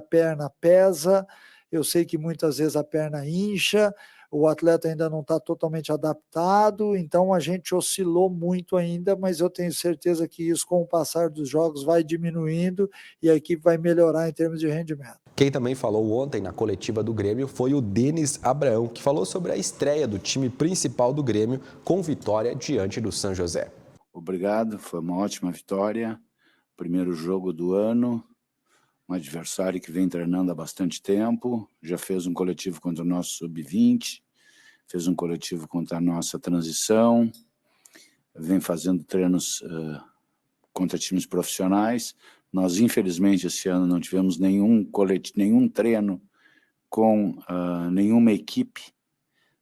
S: perna pesa, eu sei que muitas vezes a perna incha, o atleta ainda não está totalmente adaptado, então a gente oscilou muito ainda, mas eu tenho certeza que isso, com o passar dos jogos, vai diminuindo e a equipe vai melhorar em termos de rendimento.
A: Quem também falou ontem na coletiva do Grêmio foi o Denis Abraão, que falou sobre a estreia do time principal do Grêmio com vitória diante do São José.
T: Obrigado, foi uma ótima vitória, primeiro jogo do ano, um adversário que vem treinando há bastante tempo, já fez um coletivo contra o nosso sub-20, fez um coletivo contra a nossa transição, vem fazendo treinos contra times profissionais. Nós, infelizmente, esse ano não tivemos nenhum treino com nenhuma equipe,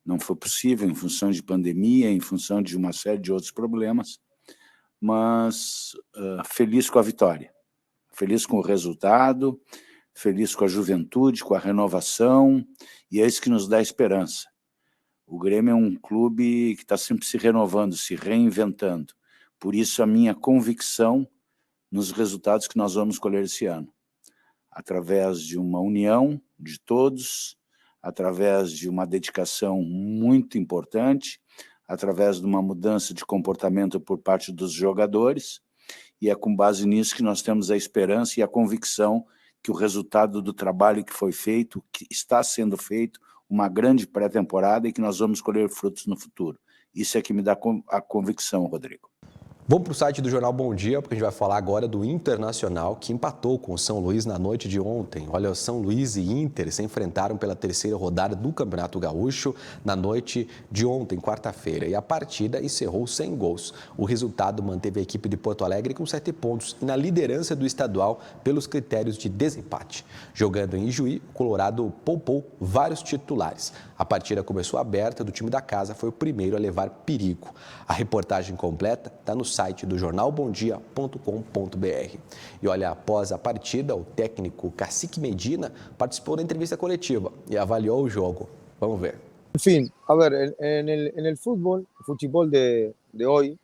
T: não foi possível em função de pandemia, em função de uma série de outros problemas, mas feliz com a vitória. Feliz com o resultado, feliz com a juventude, com a renovação, e é isso que nos dá esperança. O Grêmio é um clube que está sempre se renovando, se reinventando. Por isso a minha convicção nos resultados que nós vamos colher esse ano. Através de uma união de todos, através de uma dedicação muito importante, através de uma mudança de comportamento por parte dos jogadores, e é com base nisso que nós temos a esperança e a convicção que o resultado do trabalho que foi feito, que está sendo feito, uma grande pré-temporada e que nós vamos colher frutos no futuro. Isso é que me dá a convicção, Rodrigo.
A: Vamos para o site do Jornal Bom Dia, porque a gente vai falar agora do Internacional, que empatou com o São Luís na noite de ontem. Olha, o São Luís e Inter se enfrentaram pela terceira rodada do Campeonato Gaúcho na noite de ontem, quarta-feira, e a partida encerrou sem gols. O resultado manteve a equipe de Porto Alegre com 7 pontos e na liderança do estadual pelos critérios de desempate. Jogando em Ijuí, o Colorado poupou vários titulares. A partida começou aberta, do time da casa foi o primeiro a levar perigo. A reportagem completa está no site do jornalbomdia.com.br. E olha, após a partida, o técnico Cacique Medina participou da entrevista coletiva e avaliou o jogo. Vamos ver.
U: En fin, a ver, en el fútbol de hoy,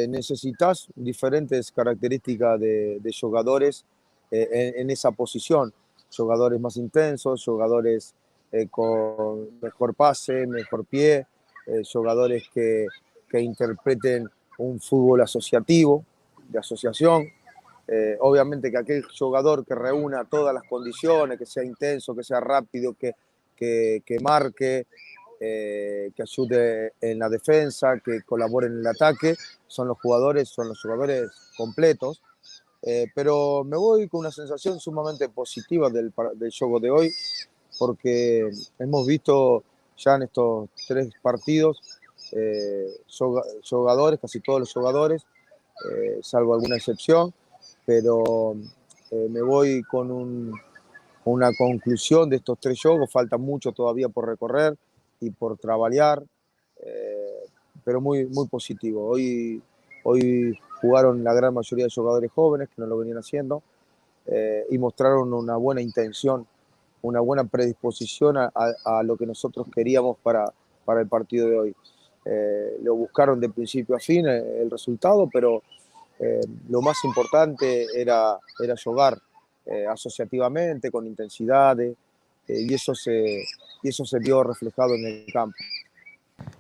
U: necesitas diferentes características de jugadores en esa posición. Jugadores más intensos, jugadores con mejor pase, mejor pie, jugadores que interpreten un fútbol asociativo, de asociación. Obviamente que aquel jugador que reúna todas las condiciones, que sea intenso, que sea rápido, que marque, que ayude en la defensa, que colabore en el ataque, son los jugadores completos. Pero me voy con una sensación sumamente positiva del juego de hoy, porque hemos visto ya en estos 3 partidos jugadores, casi todos los jugadores, salvo alguna excepción, pero me voy con una conclusión de estos 3 juegos. Falta mucho todavía por recorrer y por trabajar, pero muy, muy positivo. Hoy jugaron la gran mayoría de jugadores jóvenes que no lo venían haciendo y mostraron una buena intención, una buena predisposición a lo que nosotros queríamos para el partido de hoy. Lo buscaron de principio a fin el resultado, pero lo más importante era jugar asociativamente, con intensidad, y eso se vio reflejado en el campo.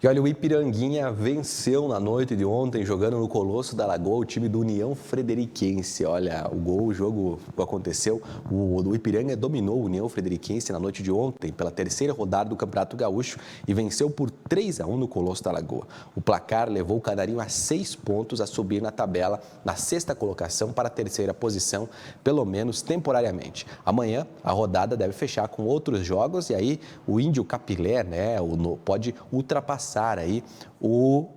A: E olha, o Ipiranguinha venceu na noite de ontem, jogando no Colosso da Lagoa, o time do União Frederiquense. Olha, o jogo aconteceu, o Ipiranga dominou o União Frederiquense na noite de ontem, pela terceira rodada do Campeonato Gaúcho, e venceu por 3-1 no Colosso da Lagoa. O placar levou o Canarinho a 6 pontos a subir na tabela, na 6ª colocação para a 3ª posição, pelo menos temporariamente. Amanhã, a rodada deve fechar com outros jogos, e aí o Índio Capilé, né, pode ultrapassar aí o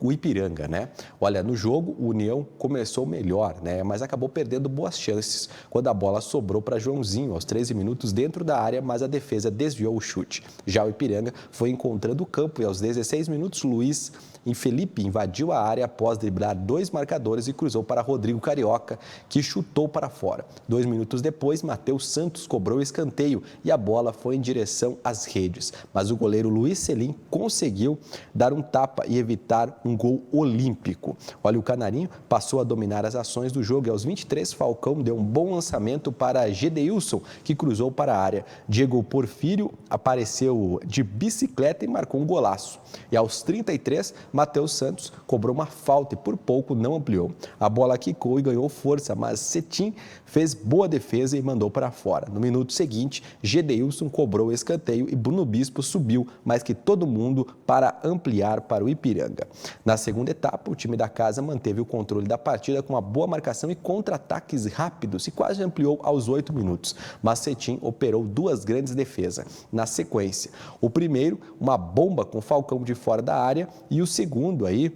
A: Ipiranga, né? Olha, no jogo o União começou melhor, né? Mas acabou perdendo boas chances quando a bola sobrou para Joãozinho aos 13 minutos dentro da área, mas a defesa desviou o chute. Já o Ipiranga foi encontrando o campo e aos 16 minutos Luiz Felipe invadiu a área após driblar 2 marcadores e cruzou para Rodrigo Carioca, que chutou para fora. 2 minutos depois, Matheus Santos cobrou o escanteio e a bola foi em direção às redes. Mas o goleiro Luiz Selim conseguiu dar um tapa e evitar um gol olímpico. Olha, o Canarinho passou a dominar as ações do jogo e aos 23, Falcão deu um bom lançamento para Gedeilson, que cruzou para a área. Diego Porfírio apareceu de bicicleta e marcou um golaço. E aos 33, Matheus Santos cobrou uma falta e por pouco não ampliou. A bola quicou e ganhou força, mas Cetim fez boa defesa e mandou para fora. No minuto seguinte, Gedeilson cobrou o escanteio e Bruno Bispo subiu mais que todo mundo para ampliar para o Ipiranga. Na segunda etapa, o time da casa manteve o controle da partida com uma boa marcação e contra-ataques rápidos e quase ampliou aos 8 minutos. Mas Cetim operou 2 grandes defesas. Na sequência, o primeiro, uma bomba com Falcão de fora da área, e o segundo aí,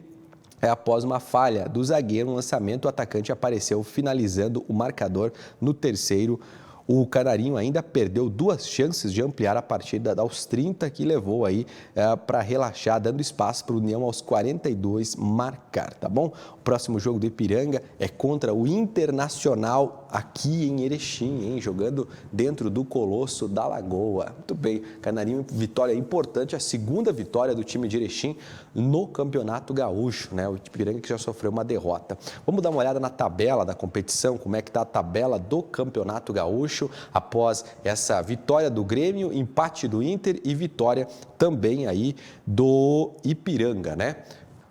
A: após uma falha do zagueiro no lançamento, o atacante apareceu finalizando o marcador no terceiro. O Canarinho ainda perdeu 2 chances de ampliar a partida aos 30, que levou aí para relaxar, dando espaço para o União aos 42 marcar, tá bom? O próximo jogo do Ipiranga é contra o Internacional aqui em Erechim, hein? Jogando dentro do Colosso da Lagoa. Muito bem, Canarinho, vitória importante, a 2ª vitória do time de Erechim no Campeonato Gaúcho, né? O Ipiranga que já sofreu uma derrota. Vamos dar uma olhada na tabela da competição, como é que está a tabela do Campeonato Gaúcho após essa vitória do Grêmio, empate do Inter e vitória também aí do Ipiranga, né?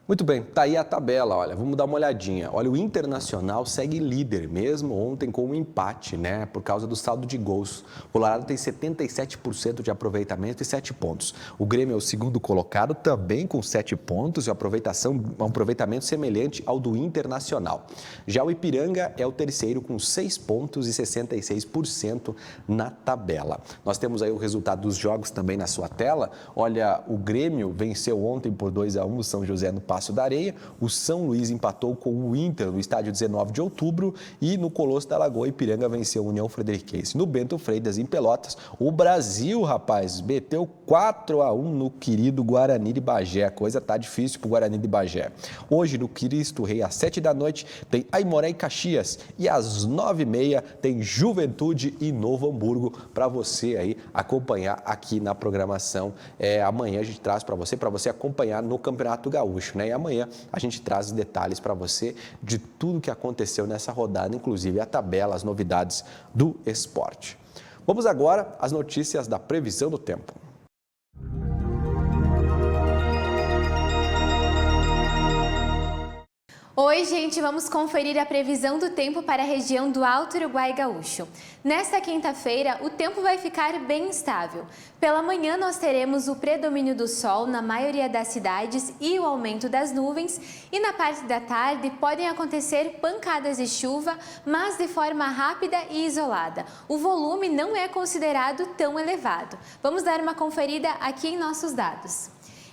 A: Muito bem, tá aí a tabela, olha, vamos dar uma olhadinha. Olha, o Internacional segue líder mesmo ontem com um empate, né, por causa do saldo de gols. O Colorado tem 77% de aproveitamento e 7 pontos. O Grêmio é o 2º colocado, também com 7 pontos e um aproveitamento semelhante ao do Internacional. Já o Ipiranga é o 3º com 6 pontos e 66% na tabela. Nós temos aí o resultado dos jogos também na sua tela. Olha, o Grêmio venceu ontem por 2-1 o São José no Passo da Areia, o São Luís empatou com o Inter no estádio 19 de outubro e no Colosso da Lagoa, Ipiranga venceu a União Frederiquense. No Bento Freitas, em Pelotas, o Brasil, rapaz, meteu 4-1 no querido Guarani de Bagé. A coisa tá difícil pro Guarani de Bagé. Hoje, no Cristo Rei, às 7 da noite, tem Aimoré e Caxias e às 9h30 tem Juventude e Novo Hamburgo para você aí acompanhar aqui na programação. Amanhã a gente traz para você acompanhar no Campeonato Gaúcho, né? E amanhã a gente traz os detalhes para você de tudo que aconteceu nessa rodada, inclusive a tabela, as novidades do esporte. Vamos agora às notícias da previsão do tempo.
C: Oi, gente, vamos conferir a previsão do tempo para a região do Alto Uruguai Gaúcho. Nesta quinta-feira, o tempo vai ficar bem estável. Pela manhã, nós teremos o predomínio do sol na maioria das cidades e o aumento das nuvens. E na parte da tarde, podem acontecer pancadas de chuva, mas de forma rápida e isolada. O volume não é considerado tão elevado. Vamos dar uma conferida aqui em nossos dados.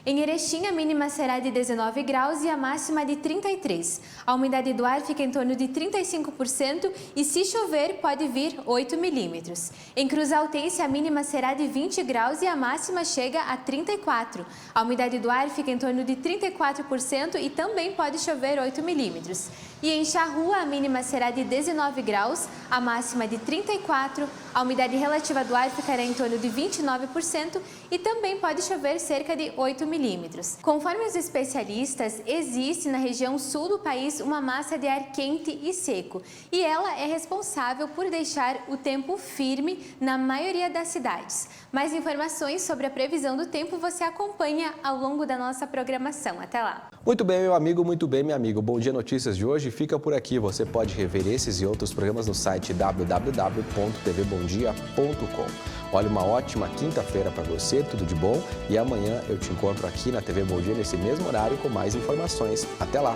C: Em Erechim, a mínima será de 19 graus e a máxima de 33. A umidade do ar fica em torno de 35% e, se chover, pode vir 8 milímetros. Em Cruzaltense, a mínima será de 20 graus e a máxima chega a 34. A umidade do ar fica em torno de 34% e também pode chover 8 milímetros. E em Charrua, a mínima será de 19 graus, a máxima de 34, a umidade relativa do ar ficará em torno de 29% e também pode chover cerca de 8 milímetros. milímetros. Conforme os especialistas, existe na região sul do país uma massa de ar quente e seco, e ela é responsável por deixar o tempo firme na maioria das cidades. Mais informações sobre a previsão do tempo você acompanha ao longo da nossa programação. Até lá!
A: Muito bem, meu amigo, muito bem, minha amiga. O Bom Dia Notícias de hoje fica por aqui. Você pode rever esses e outros programas no site www.tvbomdia.com. Olha, uma ótima quinta-feira para você, tudo de bom. E amanhã eu te encontro aqui na TV Bom Dia, nesse mesmo horário, com mais informações. Até lá!